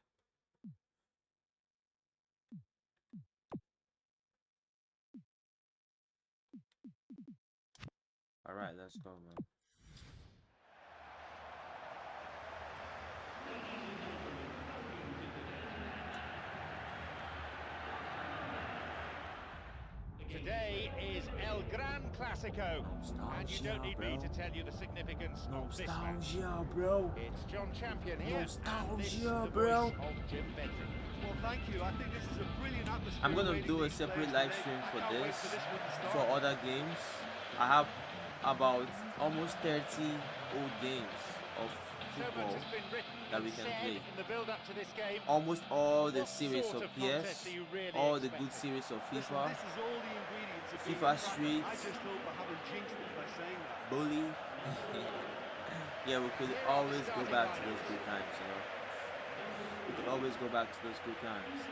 All right, let's go, man. Today is El Gran Clasico, and you don't need me to tell you the significance of this match. Bro. It's John Champion here, and this is the bro. voice of Jim Bentley. Well, thank you. I think this is a brilliant atmosphere. I'm gonna do a separate live stream for this, for other games. I have about almost 30 old games of football that we can play. Almost all the series of PS, all the good series of FIFA, FIFA Street, Bully. Yeah, we could always go back to those good times, you know. We could always go back to those good times.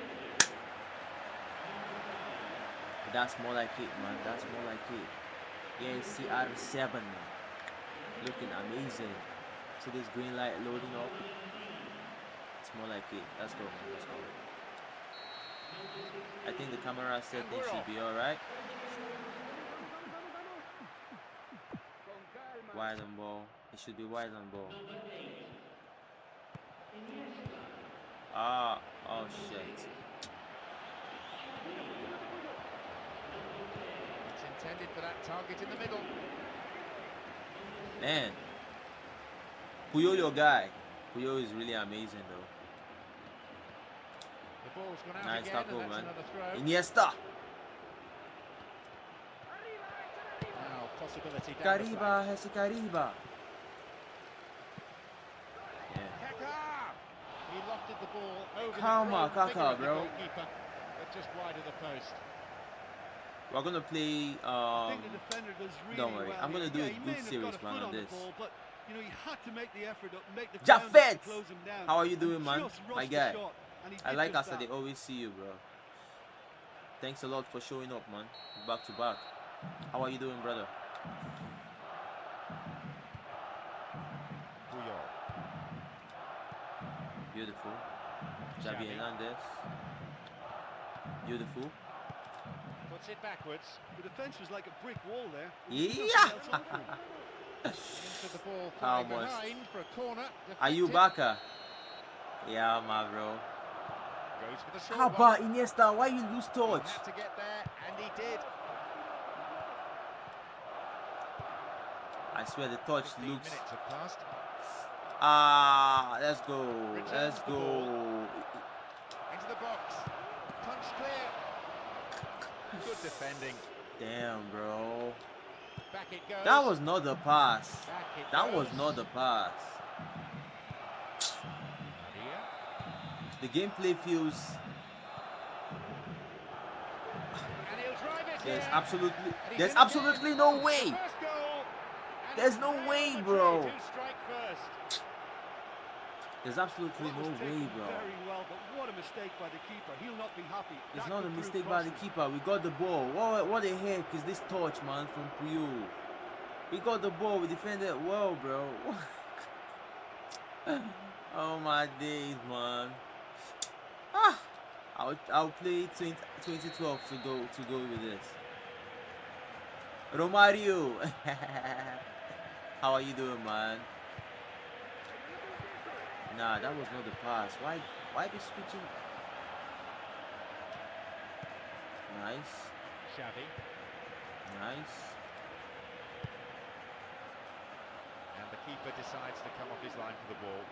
But that's more like it, man. That's more like it. Yeah, CR7 looking amazing. See this green light loading up? It's more like it. Let's go, man. Let's go. I think the camera setting should be alright. Wide on ball. It should be wide on ball. Oh shit. Intended for that target in the middle. Man, Puyo, your guy. Puyo is really amazing, though. The ball's gone out nice again, tackle, and man. Iniesta. Now, possibility down Cariba, Hesse Cariba. Yeah. He lofted the ball over Calma, the Kaka, bro. goalkeeper, but just wide of the post. We're gonna play. I think the defender does really don't worry, well. I'm gonna do yeah, a good series, man, on this. Ball, but, you know, he had to make the effort, make the Jafet! to close him down. How are you doing, man? Just My rushed guy. the shot, and he I did like just us that that. they always see you, bro. Thanks a lot for showing up, man. Back to back. How are you doing, brother? Beautiful. Xavi Hernandez. Beautiful. Puts it backwards. The defense was like a brick wall there. Yeah. Into the ball How flying much? behind for a corner. Are you Baka? Yeah, my bro. Goes for the short How about one. Iniesta? Why you lose touch? He had to get there, and he did. I swear the touch 15 looks. minutes have passed. Ah, let's go. Returns Let's the go. ball. Into the box. Punch clear. Good defending. Damn, bro. Back it goes. That was not the pass. Back it That goes. was not the pass. Here. The gameplay feels. And he'll drive it There's here. absolutely no way. First goal. And There's it's no Real way, Madrid bro. who strike first. There's absolutely no way, bro. Very well, but what a mistake by the keeper. He'll not be happy. It's That not a could prove mistake by the costly. keeper. We got the ball. What the heck is this touch, man, from Puyol? We got the ball. We defended well, bro. Oh my days, man. Ah, I'll play 2012 to go with this. Romario, how are you doing, man? Nah, that was not the pass. Why be switching? Nice. Xavi. Nice. And the keeper decides to come off his line for the ball.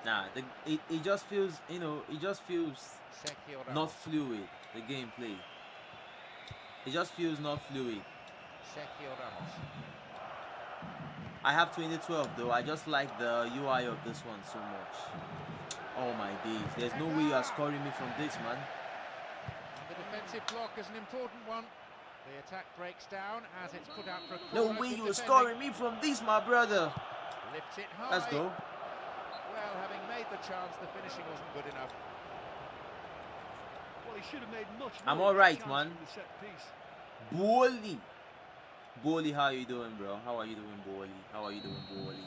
Nah, it just feels, you know, it just feels Sergio Ramos. not fluid, the gameplay. It just feels not fluid. Sergio Ramos. I have 2012 though. I just like the UI of this one so much. Oh my days. There's no way you are scoring me from this, man. And the defensive block is an important one. The attack breaks down as it's put out for a No corner. way Good you are defending. scoring me from this, my brother. Lifts it high. Let's go. Well, having made the chance, the finishing wasn't good enough. Well, he should have made much I'm more alright, chance man. from the set piece. Boli. Boli, how are you doing, bro? How are you doing, Boli? How are you doing, Boli?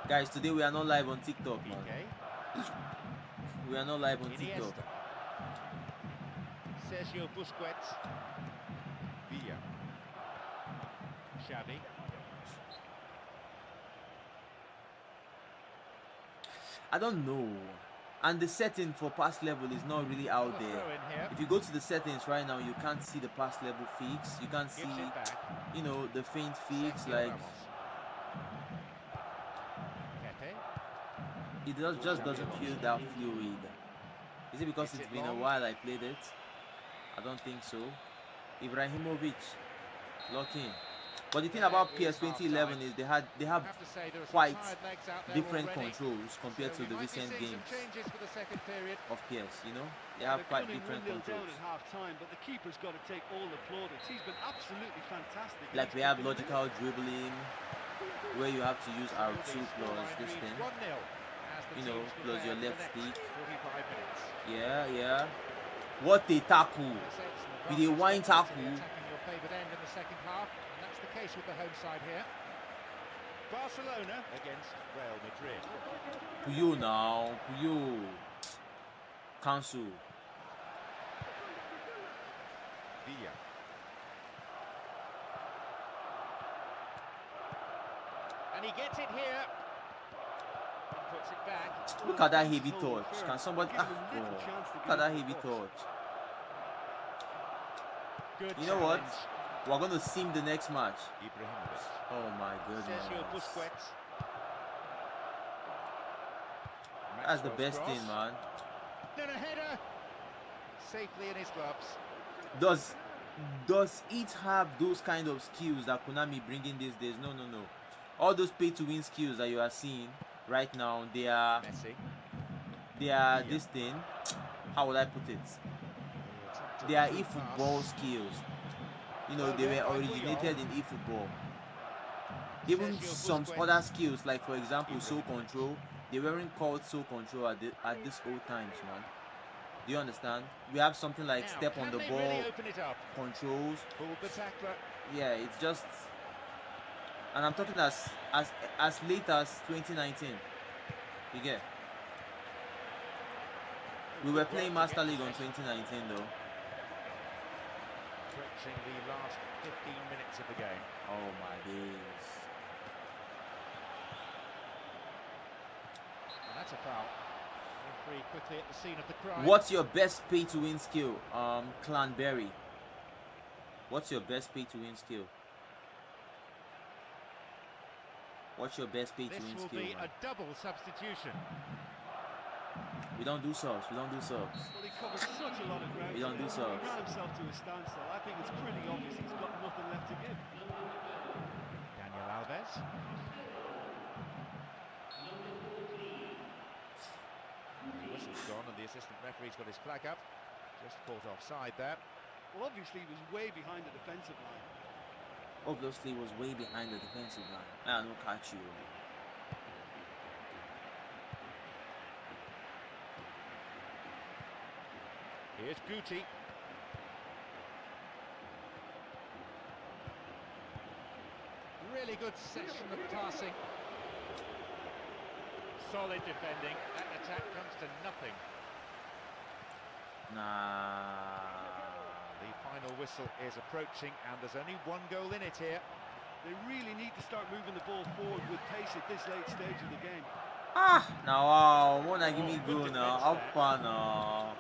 Guys, today we are not live on TikTok, man. We are not live on TikTok. Iniesta. Sergio Busquets. Villa. Xavi. I don't know. And the setting for pass level is not really out there. If you go to the settings right now, you can't see the pass level fix. You can't see, you know, the faint fix. Like, it just doesn't feel that fluid. Is it because it's been a while I played it? I don't think so. Ibrahimovic, lock in. But the thing about PS 2011 is they have quite different controls compared to the recent games of PS, you know? They have quite different controls. At half time, but the keeper's got to take all the plaudits. He's been absolutely fantastic. Like we have logical dribbling, where you have to use R2 plus this thing, you know, plus your left stick. Yeah. What a tackle! With a wine tackle. Your favoured end in the second half, and that's the case with the home side here. Barcelona against Real Madrid. Puyol now, Puyol. Cancel. Villa. And he gets it here. And puts it back. Look at that heavy touch. Can somebody... look at that heavy touch. Good you know what? We're going to sim the next match. Oh my Sergio goodness. Busquets. That's the best thing, man. Then a header. Safely in his gloves. Does it have those kind of skills that Konami bring in these days? No. All those pay-to-win skills that you are seeing right now, they are this thing. How would I put it? They are eFootball skills. You know, they were originated in eFootball. Even some other skills, like for example, Soul Control, they weren't called Soul Control at this old times, man. Do you understand? We have something like step on the ball, controls. Yeah, it's just, and I'm talking as late as 2019. You get? We were playing Master League on 2019 though. Approaching the last 15 minutes of the game. Oh my days. a foul. Referee quickly at the scene of the crime. What's your best pay-to-win skill, Clanberry? What's your best pay-to-win skill? What's your best pay-to-win skill? This will be a double substitution. We don't do subs. We don't do subs. Well, he covered such a lot of ground. We don't do subs. He ran himself to a standstill. I think it's pretty obvious he's got nothing left to give. Daniel Alves. The whistle's gone and the assistant referee's got his flag up. Just caught offside there. Well, obviously he was way behind the defensive line. Obviously was way behind the defensive line. Man, look at you. Here's Guti. Really good section of passing. Solid defending. That attack comes to nothing. Nah. The final whistle is approaching and there's only one goal in it here. They really need to start moving the ball forward with pace at this late stage of the game. Ah! Now, wanna give me good now. How fun now.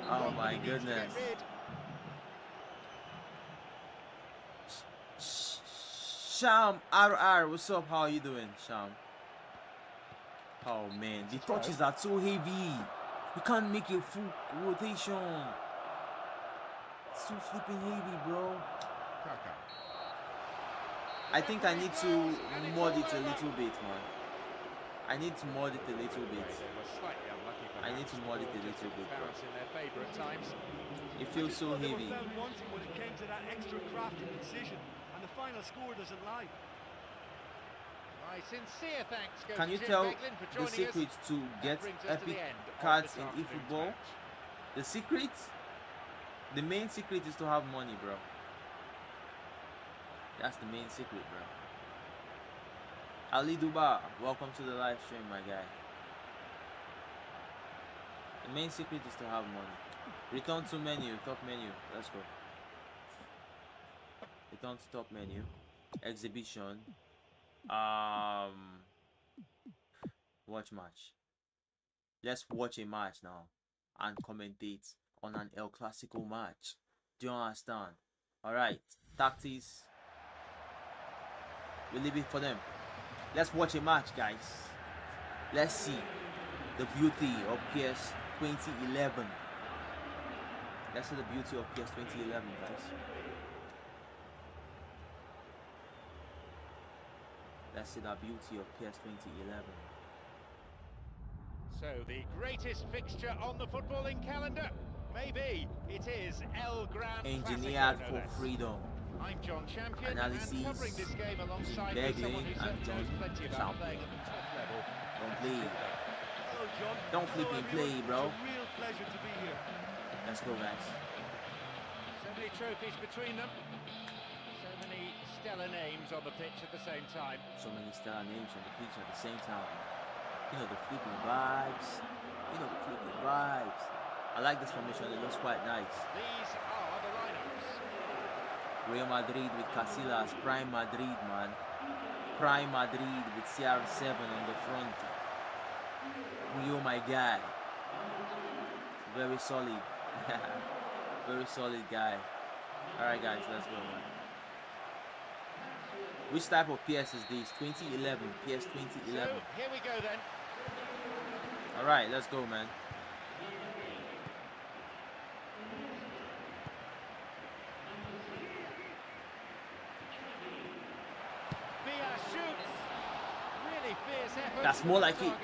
Oh my goodness. Sham RR, what's up? How are you doing, Sham? Oh man, the touches are so heavy. You can't make a full rotation. It's so flipping heavy, bro. I think I need to mod it a little bit, man. I need to mod it a little bit. I need to mod it a little bit, bro. It feels so heavy. When it came to that extra craft and precision, and the final score doesn't lie. My sincere thanks go Can you to tell Jim Beglin for the joining secret us. to get epic cards in eFootball? The secret? The main secret is to have money, bro. That's the main secret, bro. Ali Duba, welcome to the live stream, my guy. The main secret is to have money. Return to menu, top menu. Let's go. Return to top menu. Exhibition. Watch match. Let's watch a match now and commentate on an El Clasico match. Do you understand? Alright. Tactics. We leave it for them. Let's watch a match, guys. Let's see the beauty of PS 2011. Let's see the beauty of PS 2011, guys. Let's see the beauty of PS 2011. So the greatest fixture on the footballing calendar. Maybe it is El Gran Engineered Clasico, for freedom. I'm John Champion, Analysis, and covering this game alongside Beglin, someone who and certainly knows John plenty about Champion. playing at the top level. Don't play. Hello, John. Don't flip and play, bro. It's a real pleasure to be here. Let's go, guys. So many trophies between them. So many stellar names on the pitch at the same time. So many stellar names on the pitch at the same time. You know the flipping vibes. You know the flipping vibes. I like this formation. It looks quite nice. These are the lineups. Real Madrid with Casillas. Prime Madrid, man. Prime Madrid with CR7 on the front. Rio, my guy. Very solid. Very solid guy. Alright, guys, let's go, man. Which type of PS is this? 2011. PS 2011. So, here we go then. Alright, let's go, man. Villa shoots. Really fierce effort. That's more like it.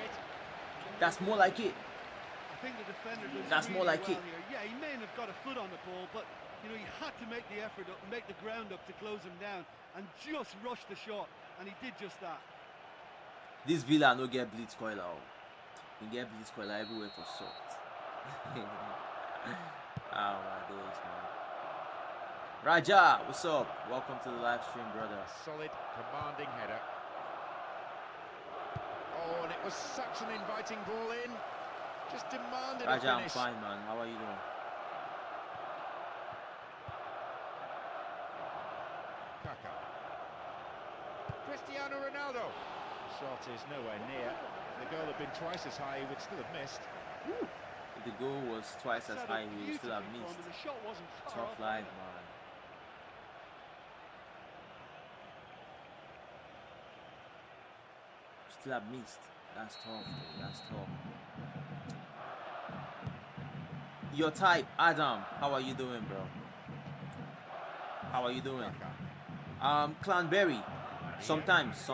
That's more like it. I think the defender does That's really more like well it. here. Yeah, he may have got a foot on the ball, but you know, he had to make the effort up, make the ground up to close him down, and just rush the shot, and he did just that. This Villa no get blitz coiler. We get blitz coiler everywhere for shot. Oh my days, man. Raja, what's up? Welcome to the live stream, brother. Solid, commanding header. Oh, and it was such an inviting ball in. Just demanded Raja, a I'm finish. fine, man. How are you doing? Kaka. Cristiano That is nowhere near. If the goal had been twice as high, he would still have missed. If the goal was twice as high, he would still have missed. The shot wasn't far Tough off life, either. man. Still have missed. That's tough, though. That's tough. Your type, Adam. How are you doing, bro? How are you doing? Clanberry. Sometimes.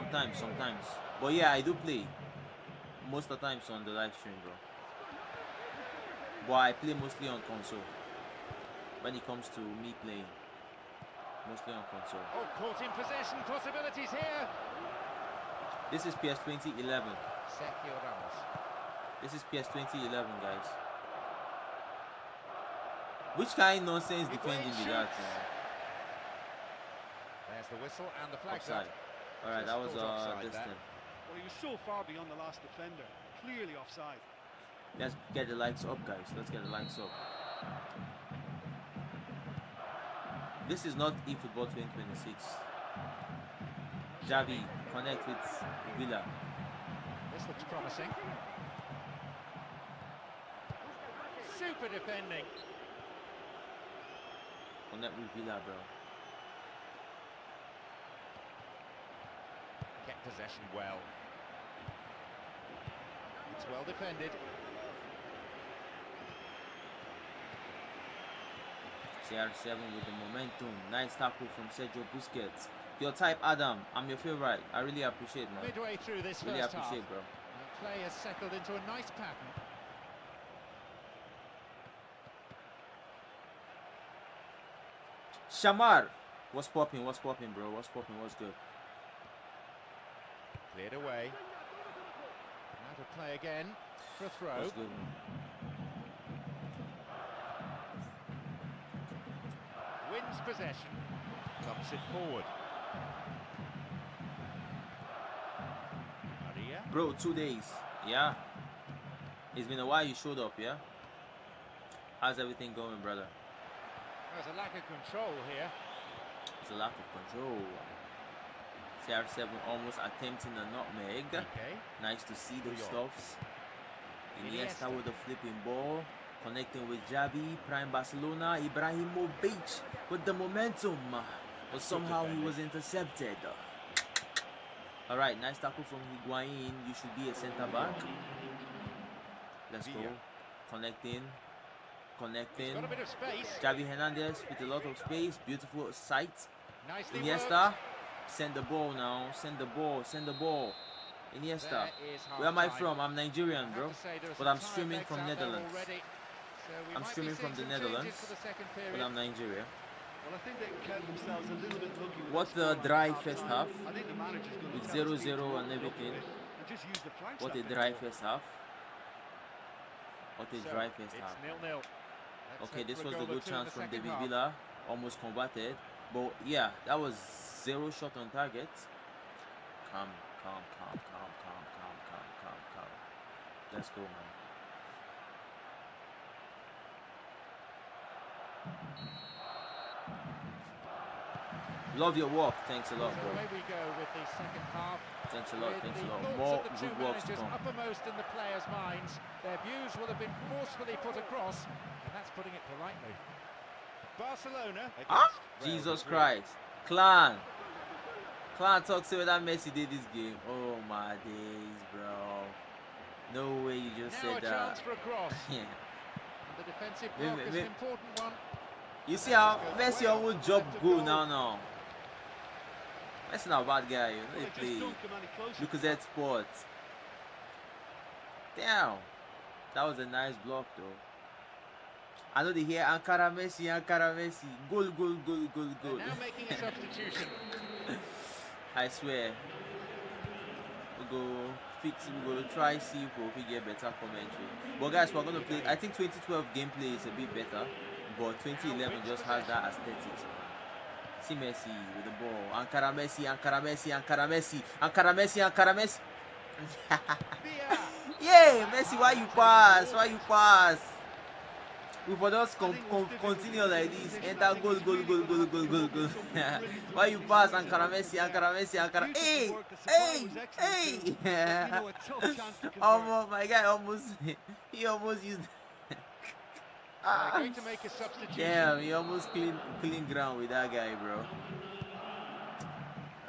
But yeah, I do play. Most of the times on the live stream, bro. But I play mostly on console. When it comes to me playing. Mostly on console. Oh, caught in possession. Possibilities here. This is PS 2011. Sergio Ramos. This is PS 2011, guys. Which kind of nonsense defending the that? There's the whistle and the flag's up. Alright, that was this thing. Well, he was so far beyond the last defender. Clearly offside. Let's get the lights up, guys. Let's get the lights up. This is not eFootball 2026. Javi, connect with Villa. This looks promising. Super defending. Connect with Villa, bro. Kept possession well. It's well defended. CR7 with the momentum. Nice tackle from Sergio Busquets. Your type, Adam. I'm your favorite. I really appreciate, man. Midway through this really first appreciate, half, bro. the play has settled into a nice pattern. Shamar. What's popping, bro? What's good? Cleared away. Now to play again for a throw. What's good? Wins possession. Dumps it forward. Maria. Bro, 2 days. Yeah. It's been a while you showed up, yeah? How's everything going, brother? There's a lack of control here. It's a lack of control. CR7 almost attempting a nutmeg. Okay. Nice to see those stuffs. Iniesta with the flipping ball. Connecting with Javi. Prime Barcelona. Ibrahimovic with the momentum. But somehow he was intercepted. Alright, nice tackle from Higuain. You should be a centre back. Let's go. Connecting. Got a bit of space. Javi Hernandez with a lot of space. Beautiful sight. Nicely Iniesta. worked. Send the ball now. Send the ball. Iniesta. Where am I from? I'm Nigerian, bro. But I'm streaming from Netherlands. I'm streaming from the Netherlands. But I'm Nigeria. Well, I think they count themselves a little bit lucky. What's the dry first half? I think the manager's going With to 0-0 and everything. just use the flanks What a that dry bit. first half. What a dry first half. It's 0-0. Okay, this was a good chance from David Villa. Almost converted. But yeah, that was 0 shot on target. Calm. Let's go, man. Love your work. Thanks a lot, bro. Away we go with the second half. Thanks a lot. With More the good two works to managers come. uppermost in the players' minds. Their views will have been forcefully put across, and that's putting it politely. Barcelona against Real Jesus Madrid. Christ. Clan talks about that Messi did this game. Oh my days, bro. No way you just Now said a that. chance for a cross. Yeah. And the defensive block is an important one. You see how Messi almost dropped goal now. Messi not a bad guy, you know, he play Lucas Sports. Damn. That was a nice block though. I know they hear Ankara Messi. Goal. They're now making a substitution. I swear. We'll go try see if we can get better commentary. But guys, we're gonna play. I think 2012 gameplay is a bit better, but 2011 just has that aesthetics. See Messi with the ball. Ankara Messi. Yeah, Messi, why you pass? We for just continue like this. Enter goal. Why you pass Ankara Messi? Hey! Almost, my guy almost, he almost used. Going to make a substitution. Damn, he almost clean ground with that guy, bro.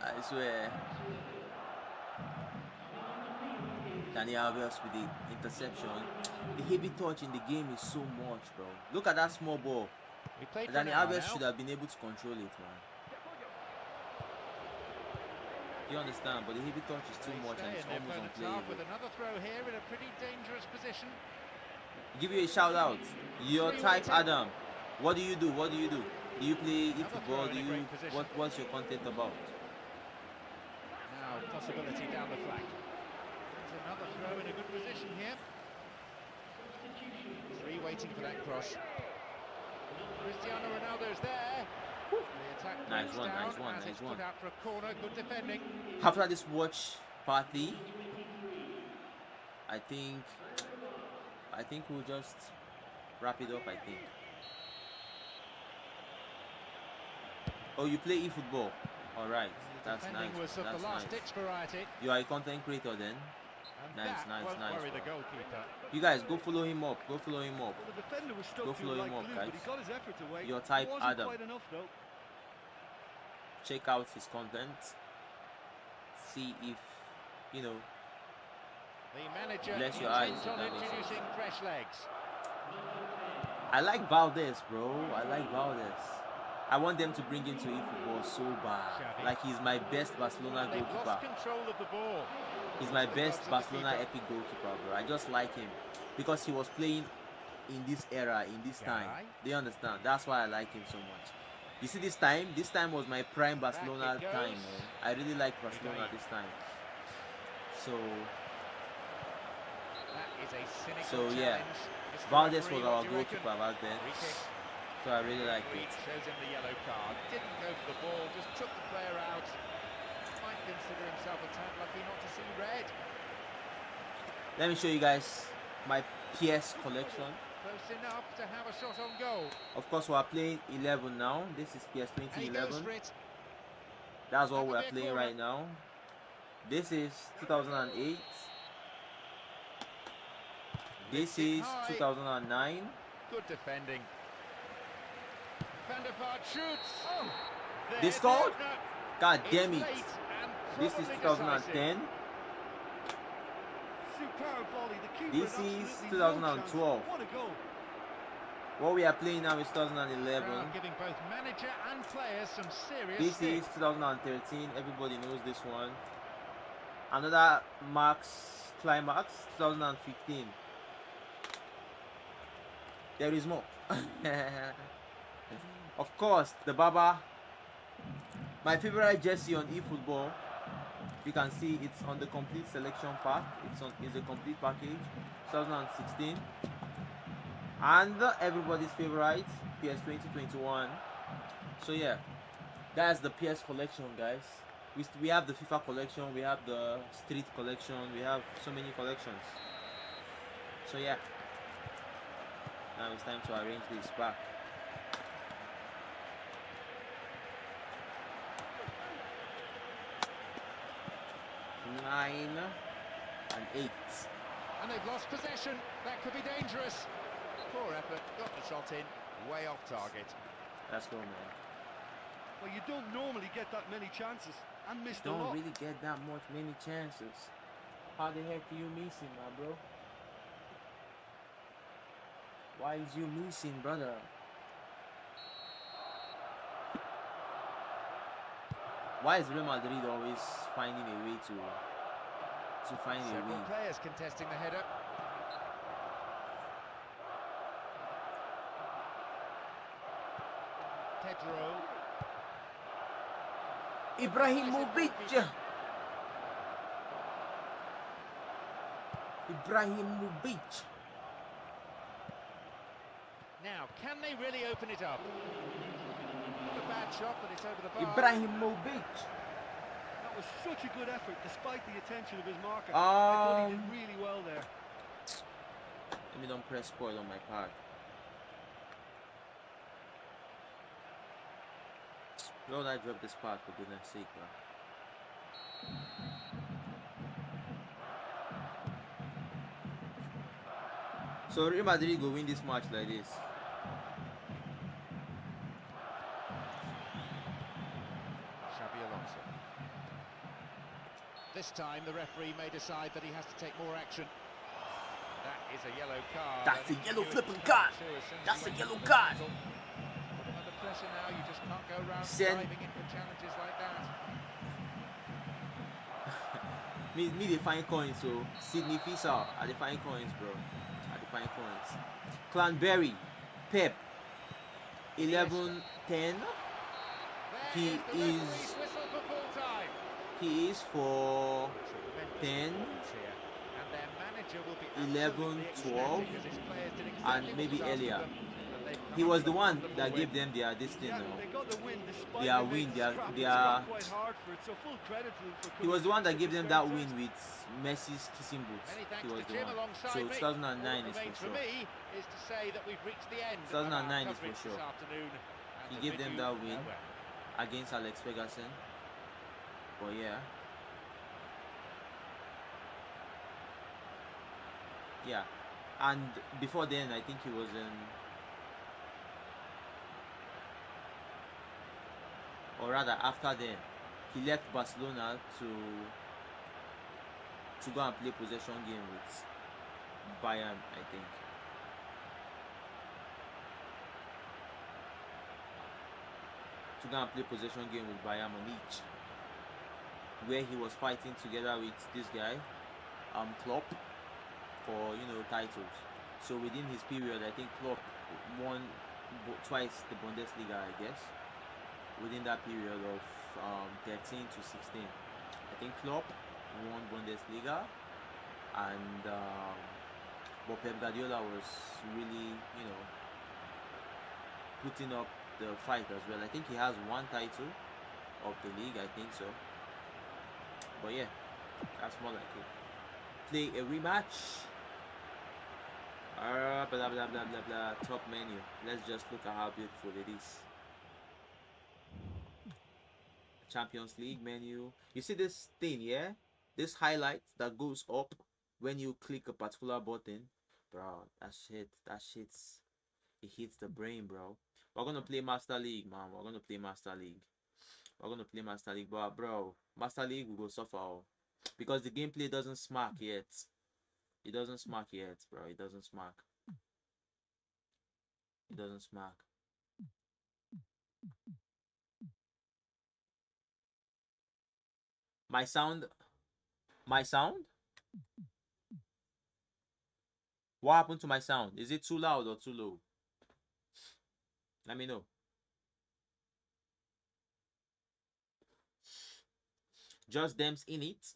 I swear. Dani Alves with the interception. The heavy touch in the game is so much, bro. Look at that small ball. Dani Alves should have been able to control it, man. You understand? But the heavy touch is too much and it's almost unplayable. With another throw here in a pretty dangerous position. Give you a shout out. Your type Adam. What do you do? Do you play football? What's your content about? Now possibility down the flank. Another throw in a good position here. Three waiting for that cross. Cristiano Ronaldo's there. The attack Nice one. put out for a corner. Good defending. After this watch party, I think we'll just wrap it up. I think. Oh, you play eFootball? All right, that's nice. That's nice. You are a content creator then. Nice. You guys go follow him up. Go follow him up, guys. Your type Adam. Check out his content. See if bless your eyes. Fresh legs. I like Valdez, bro. I want them to bring him to eFootball so bad. Like he's my best Barcelona goalkeeper. He's my best Barcelona epic goalkeeper, bro. I just like him because he was playing in this era, in this time. Do you understand? That's why I like him so much. You see, this time was my prime Barcelona time, man. I really like Barcelona this time. So yeah, Valdez was our goalkeeper back then. So I really like it. Shows him the yellow card. Didn't go for the ball, just took the player out. Might consider himself a tad lucky not to see red. Let me show you guys my PS collection. Close enough to have a shot on goal. Of course, we are playing 11 now. This is PS 2011. That's what we are playing right now. This is 2008. This is 2009. Good defending. Van der Vaart shoots. This scored? God damn it. This is 2010. This is 2012. What we are playing now is 2011. Giving both manager and players some serious this is 2013. Everybody knows this one. Another climax 2015. There is more. Of course, the Baba. My favorite jersey on eFootball. You can see it's on the complete selection pack. It's a complete package. 2016. And everybody's favorite PS 2021. So yeah, that's the PS collection, guys. We have the FIFA collection. We have the Street collection. We have so many collections. So yeah. Now it's time to arrange this back. Nine and 8. And they've lost possession. That could be dangerous. Poor effort. Got the shot in. Way off target. Let's go, man. Well, you don't normally get that many chances and missed a lot. Don't really get that many chances. How the heck are you missing, my bro? Why is you missing, brother? Why is Real Madrid always finding a way to find a win? Players contesting the header. Pedro. Ibrahimovic. Now, can they really open it up? Not a bad shot, but it's over the bar. Ibrahimovic. That was such a good effort, despite the attention of his marker. I thought he did really well there. Let me don't press spoil on my part. Lord, I dropped this part for goodness sake, bro. So Real Madrid go win this match like this. Xabi Alonso. This time the referee may decide that he has to take more action. That is a yellow card. That's a yellow flipping card. That's a yellow card. Put him under pressure now. You just can't go around diving in for challenges like that. me define coins, so Sydney FIFAe are define coins, bro. Are define coins. Clanberry, Pep, 11-10. He is for 10, 11, 12, and maybe earlier. He was the one that gave them their destiny, their win, he was the one that gave them that win with Messi's kissing boots. He was the one. So 2009 is for sure. 2009 is for sure. He gave them that win against Alex Ferguson. But yeah. Yeah. And before then, I think he was in, or rather after then, he left Barcelona to go and play possession game with Bayern, I think. To go and play possession game with Bayern Munich, where he was fighting together with this guy, Klopp, for, you know, titles. So within his period, I think Klopp won twice the Bundesliga, I guess. Within that period of 13 to 16, I think Klopp won Bundesliga, and but Pep Guardiola was really, you know, putting up the fight as well. I think he has one title of the league, I think so. But yeah, that's more like it. Play a rematch. Blah blah blah blah blah. Top menu. Let's just look at how beautiful it is. Champions League menu. You see this thing, yeah? This highlight that goes up when you click a particular button, bro. It hits the brain, bro. We're gonna play Master League, man. We're gonna play Master League. But bro, Master League will go suffer because the gameplay doesn't smack yet. It doesn't smack yet, bro. It doesn't smack. My sound? What happened to my sound? Is it too loud or too low? Let me know. Just them's in it.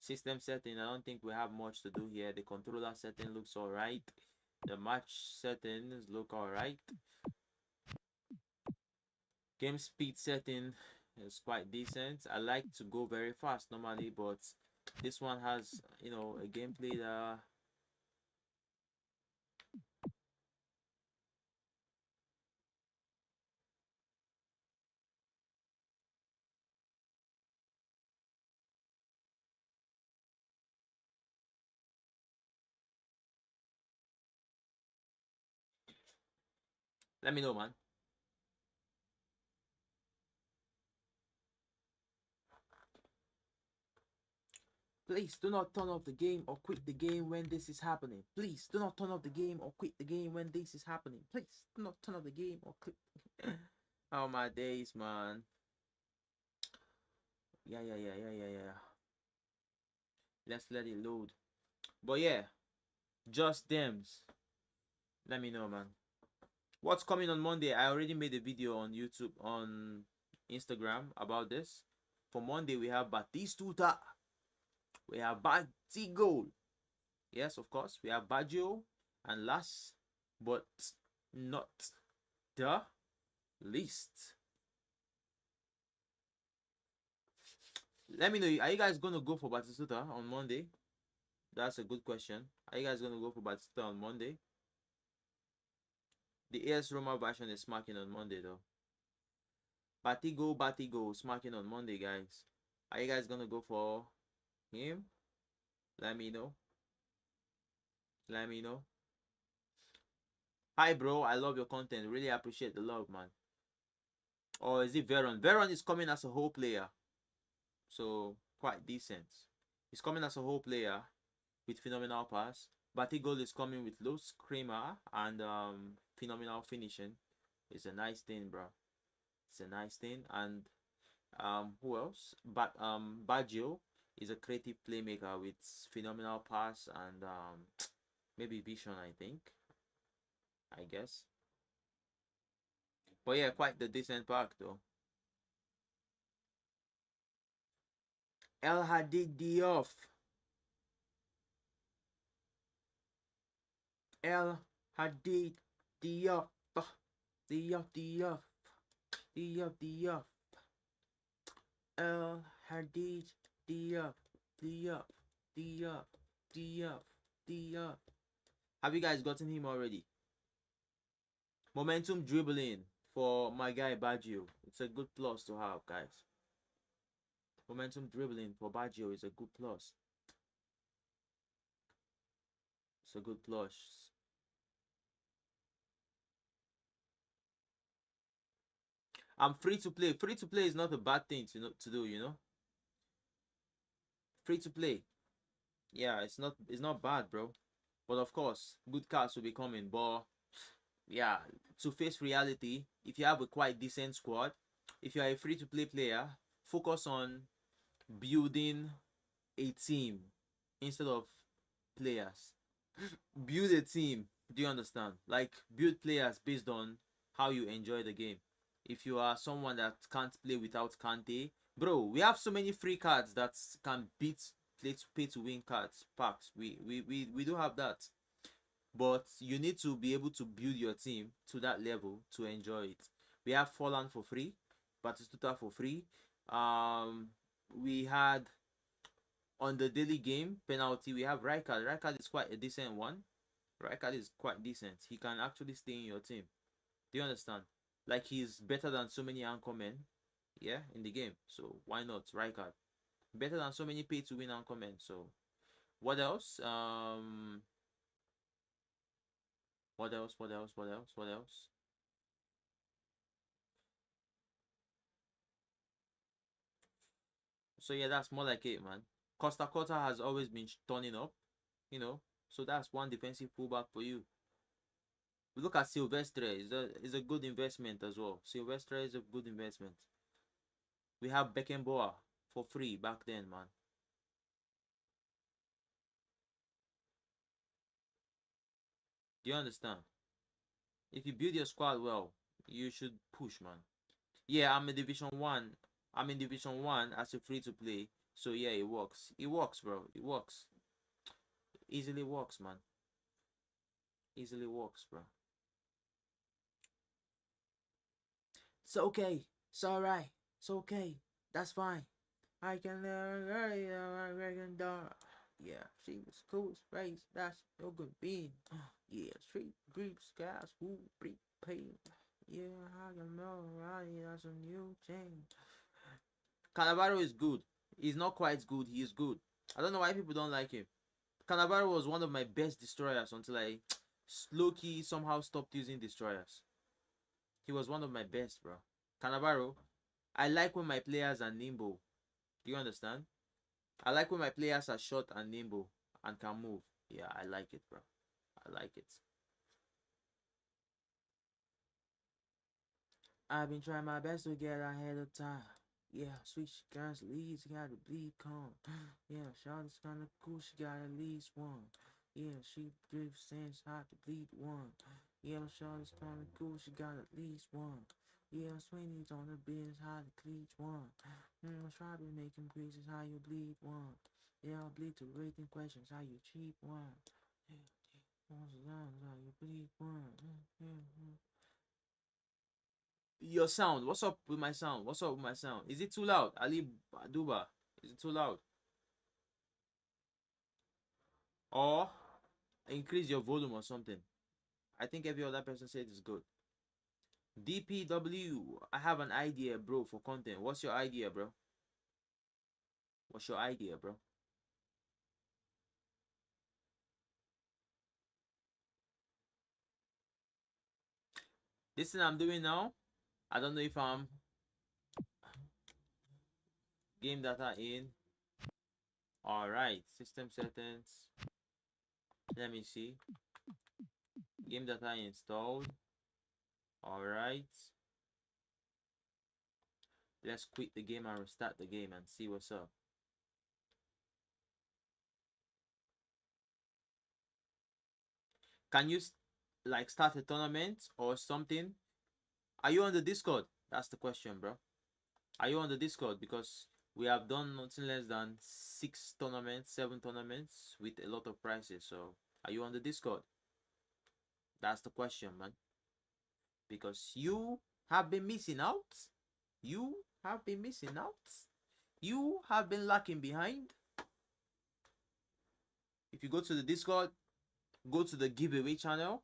System setting, I don't think we have much to do here. The controller setting looks alright. The match settings look alright. Game speed setting is quite decent. I like to go very fast normally, but this one has, you know, a gameplay that let me know, man. Please do not turn off the game or quit the game when this is happening. Please do not turn off the game or quit the game when this is happening. Please do not turn off the game or quit. Oh my days, man. Yeah. Let's let it load. But yeah, just thems. Let me know, man. What's coming on Monday? I already made a video on YouTube, on Instagram about this. For Monday, we have Batistuta. We have Batigol. Yes, of course. We have Baggio. And last but not the least, let me know. Are you guys going to go for Batistuta on Monday? That's a good question. Are you guys going to go for Batistuta on Monday? The AS Roma version is smacking on Monday, though. Batigo, smacking on Monday, guys. Are you guys gonna go for him? Let me know. Let me know. Hi, bro. I love your content. Really appreciate the love, man. Or is it Veron? Veron is coming as a whole player. So, quite decent. He's coming as a whole player with phenomenal pass. Batigol is coming with low screamer and phenomenal finishing. It's a nice thing, bro. It's a nice thing. And who else? But Baggio is a creative playmaker with phenomenal pass and maybe vision, I think. I guess. But yeah, quite the decent pack though. El Hadid Diop. El Hadid Diop. Diop. El Hadid Diop. Have you guys gotten him already? Momentum dribbling for my guy Baggio. It's a good plus to have, guys. Momentum dribbling for Baggio is a good plus. It's a good plus. I'm free to play. Free to play is not a bad thing to do, you know. Free to play. Yeah, it's not bad, bro. But of course, good cards will be coming. But yeah, to face reality, if you have a quite decent squad, if you are a free to play player, focus on building a team instead of players. Build a team. Do you understand? Like, build players based on how you enjoy the game. If you are someone that can't play without Kante, bro, we have so many free cards that can beat pay to win cards packs. We do have that, but you need to be able to build your team to that level to enjoy it. We have Forlan for free, Batistuta for free. We had on the daily game penalty, we have Rijkaard. Rijkaard is quite a decent one. Rijkaard is quite decent. He can actually stay in your team. Do you understand? Like, he's better than so many anchormen, yeah, in the game. So why not Rijkaard? Better than so many pay to win anchormen. So what else? What else? So yeah, that's more like it, man. Costa Curta has always been turning up, you know. So that's one defensive fullback for you. We look at Silvestre. Is a good investment as well. Silvestre is a good investment. We have Beckenbauer for free back then, man. Do you understand? If you build your squad well, you should push, man. Yeah, I'm in Division 1. I'm in Division 1 as a free to play. So yeah, it works. It works, bro. It works. Easily works, man. Easily works, bro. It's okay. It's alright. It's okay. That's fine. I can yeah, she was cool space. That's no good being. Yeah, street groups, guys who prepaid. Yeah, I can know, right? That's a new thing. Cannavaro is good. He's not quite good. He is good. I don't know why people don't like him. Cannavaro was one of my best destroyers until I low-key somehow stopped using destroyers. He was one of my best, bro. Cannavaro, I like when my players are nimble. Do you understand? I like when my players are short and nimble and can move. Yeah, I like it, bro. I like it. I've been trying my best to get ahead of time. Yeah, sweet, she got leads, got to bleed calm. Yeah, Charlotte's kinda cool, she got at least one. Yeah, she drifts since hot to bleed one. Yeah, Charlotte's kinda cool, she got at least one. Yeah, Sweeney's on the biz, how to cleach one. Try to make him creases, how you bleed one. Yeah, I'll bleed to rating questions, how you cheat one. Yeah, how you bleed one. Your sound, what's up with my sound? What's up with my sound? Is it too loud? Ali Aduba, is it too loud? Or increase your volume or something. I think every other person said it's good. DPW, I have an idea, bro, for content. What's your idea, bro? What's your idea, bro? This thing I'm doing now, I don't know if I'm game data in. Alright, system settings. Let me see. Game data installed. Alright. Let's quit the game and restart the game and see what's up. Can you like start a tournament or something? Are you on the Discord? That's the question, bro. Are you on the Discord? Because we have done nothing less than 6 tournaments, 7 tournaments with a lot of prizes. So are you on the Discord? That's the question, man. Because you have been missing out. You have been missing out. You have been lacking behind. If you go to the Discord, go to the giveaway channel,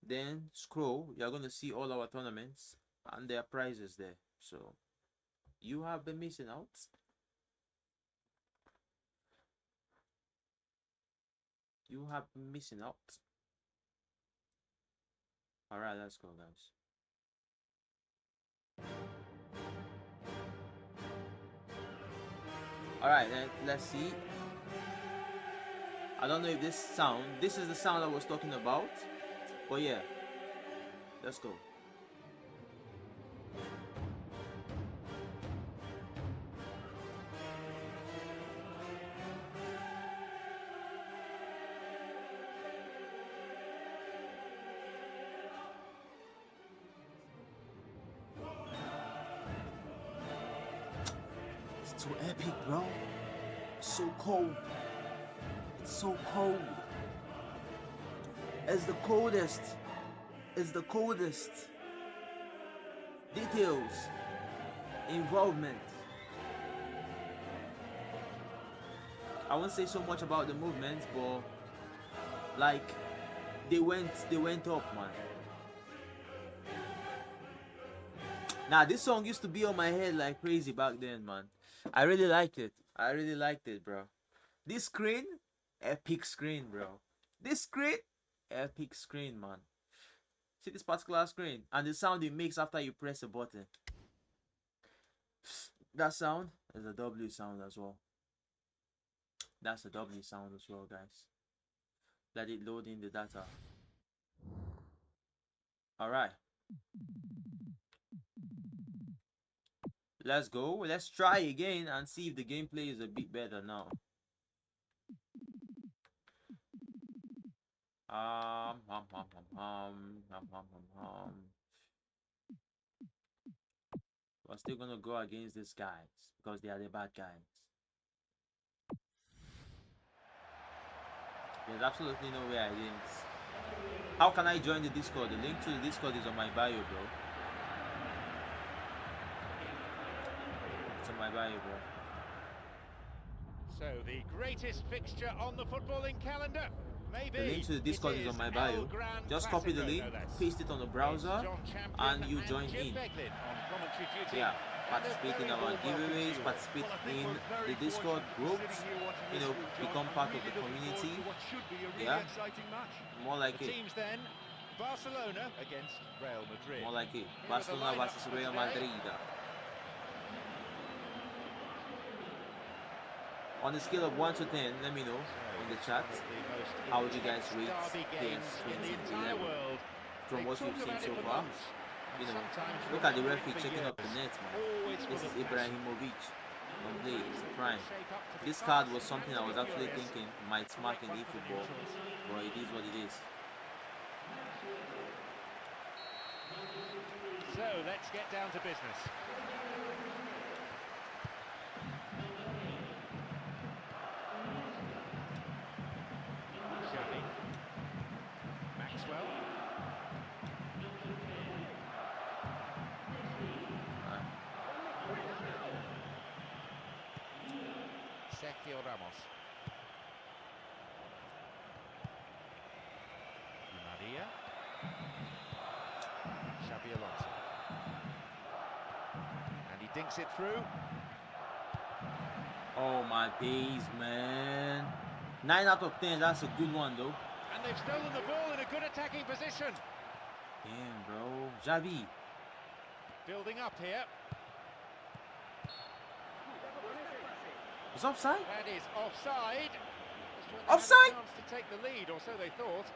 then scroll. You're going to see all our tournaments and there are prizes there. So you have been missing out. You have been missing out. Alright, let's go, guys. Alright, let's see. I don't know if this is the sound I was talking about. But yeah, let's go. It's too epic, bro. It's so cold. It's so cold. It's the coldest. It's the coldest. Details. Involvement. I won't say so much about the movements, but like they went up, man. Now this song used to be on my head like crazy back then, man. I really liked it. I really liked it, bro. This screen, epic screen, bro. This screen, epic screen, man. See this particular screen and the sound it makes after you press a button. That sound is a W sound as well. That's a W sound as well, guys. Let it load in the data. Alright. Let's go. Let's try again and see if the gameplay is a bit better now. We're still gonna go against these guys because they are the bad guys. There's absolutely no way I didn't. How can I join the Discord? The link to the Discord is on my bio, bro. It's on my bio, bro. So the greatest fixture on the footballing calendar. Maybe the link to the Discord is on my bio. Just copy the link, paste it on the browser, and you join in. Yeah, participate in our giveaways, participate in the Discord groups, you know, become part of the community. Yeah, more like it. Barcelona against Real Madrid. More like it. Barcelona versus Real Madrid. On the scale of 1 to 10, let me know in the chat how would you guys rate PS 2011 from what you've seen so far. You know, look at the referee checking up the net, man. This is Ibrahimovic on play, it's a prime. This card was something I was actually thinking might smack in eFootball, but it is what it is. So let's get down to business. Sergio Ramos. Maria. Xabi Alonso. dinks it through. Oh my days, man. 9 out of 10, that's a good one though. And they've stolen the ball in a good attacking position. Damn, bro. Javi. Building up here. It's offside? That is offside. Offside? Had a chance to take the lead, or so they thought.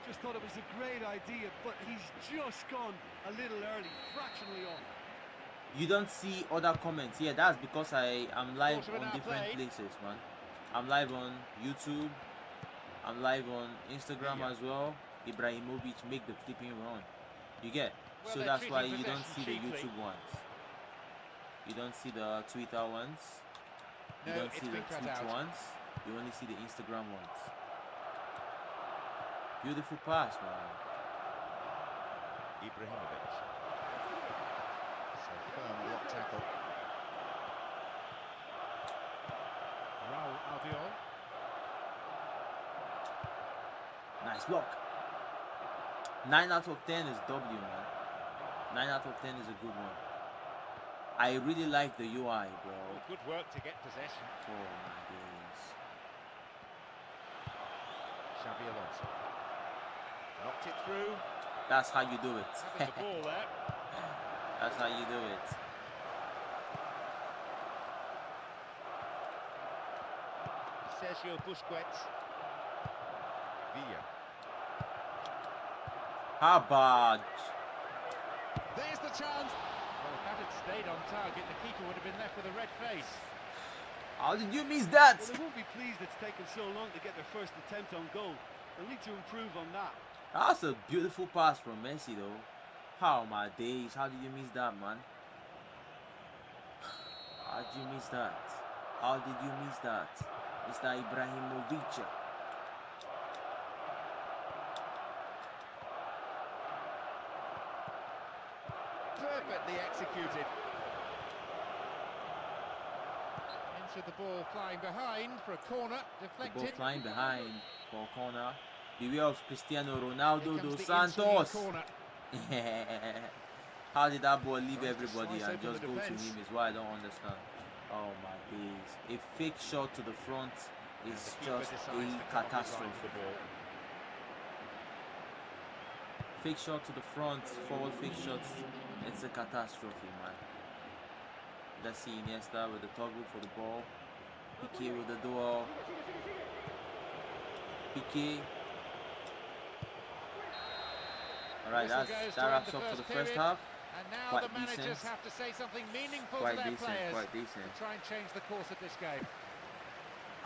Just thought it was a great idea, but he's just gone a little early, fractionally off. You don't see other comments. Yeah, that's because I am live on different places, man. I'm live on YouTube. I'm live on Instagram as well. Ibrahimovic make the flipping run. You get? Well, so that's why you don't see the YouTube ones. You don't see the Twitter ones. You don't see the tweet ones. You only see the Instagram ones. Beautiful pass, man. Ibrahimovic. So firm block tackle. Raul Albiol. Nice block. 9 out of 10 is W, man. 9 out of 10 is a good one. I really like the UI, bro. Good work to get possession. Oh my days. Xabi Alonso. Knocked it through. That's how you do it. Having the ball there. That's how you do it. Sergio Busquets. Villa. Habaj. There's the chance. Well, if that had stayed on target, the keeper would have been left with a red face. How did you miss that? Well, they won't be pleased it's taken so long to get their first attempt on goal. They'll need to improve on that. That's a beautiful pass from Messi, though. How my days? How did you miss that, man? How did you miss that? How did you miss that, Mr. Ibrahimovic? Perfectly executed. Into the ball flying behind for a corner, deflected. The ball flying behind for a corner. Beware of Cristiano Ronaldo dos Santos. How did that ball leave everybody and just go to him is what I don't understand. Oh my days. A fake shot to the front is just a catastrophe. Fake shot to the front, forward fake shots, it's a catastrophe, man. Let's see Iniesta with the toggle for the ball. Piqué with the duel. Piqué. Alright, that wraps up for the first half. And now quite the managers decent. have to say something meaningful Quite to their decent, players quite decent. to try and change the course of this game.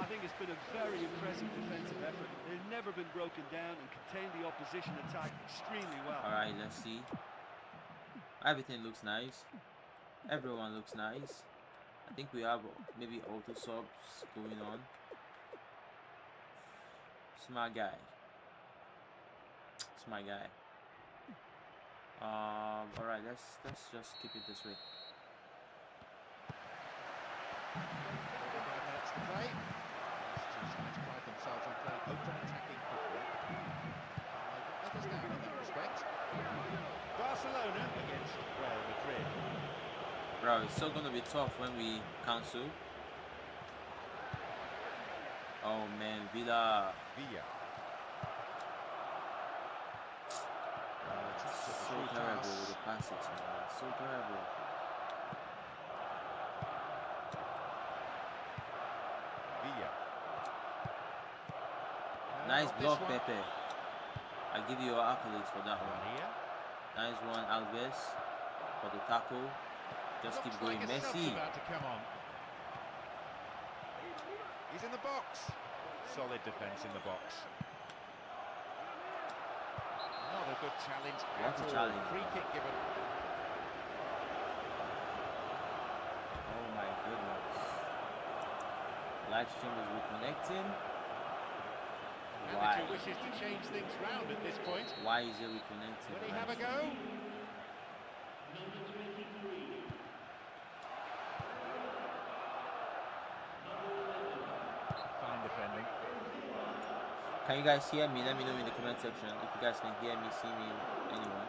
I think it's been a very impressive defensive effort. They've never been broken down and contained the opposition attack extremely well. Alright, let's see. Everything looks nice. Everyone looks nice. I think we have maybe auto subs going on. Smart guy. Smart guy. Alright, let's just keep it this way. 45 minutes to play. These two sides pride themselves on playing open attacking football. Let us down in that respect. Barcelona against Real Madrid. Bro, it's still gonna be tough when we cancel. Oh man, Villa. So terrible with the passes, man. So terrible. Nice block, Pepe. I give you accolades for that one. Nice one, Alves, for the tackle. Just keep going, Messi. About to come on. He's in the box. Solid defence in the box. Not a good challenge. What a challenge. Free kick given. Oh my goodness. Live stream is reconnecting. Why? Manager wishes to change things round at this point. Why is it reconnecting? Will he have a go? Fine defending. Can you guys hear me? Let me know in the comment section if you guys can hear me, see me, anyone.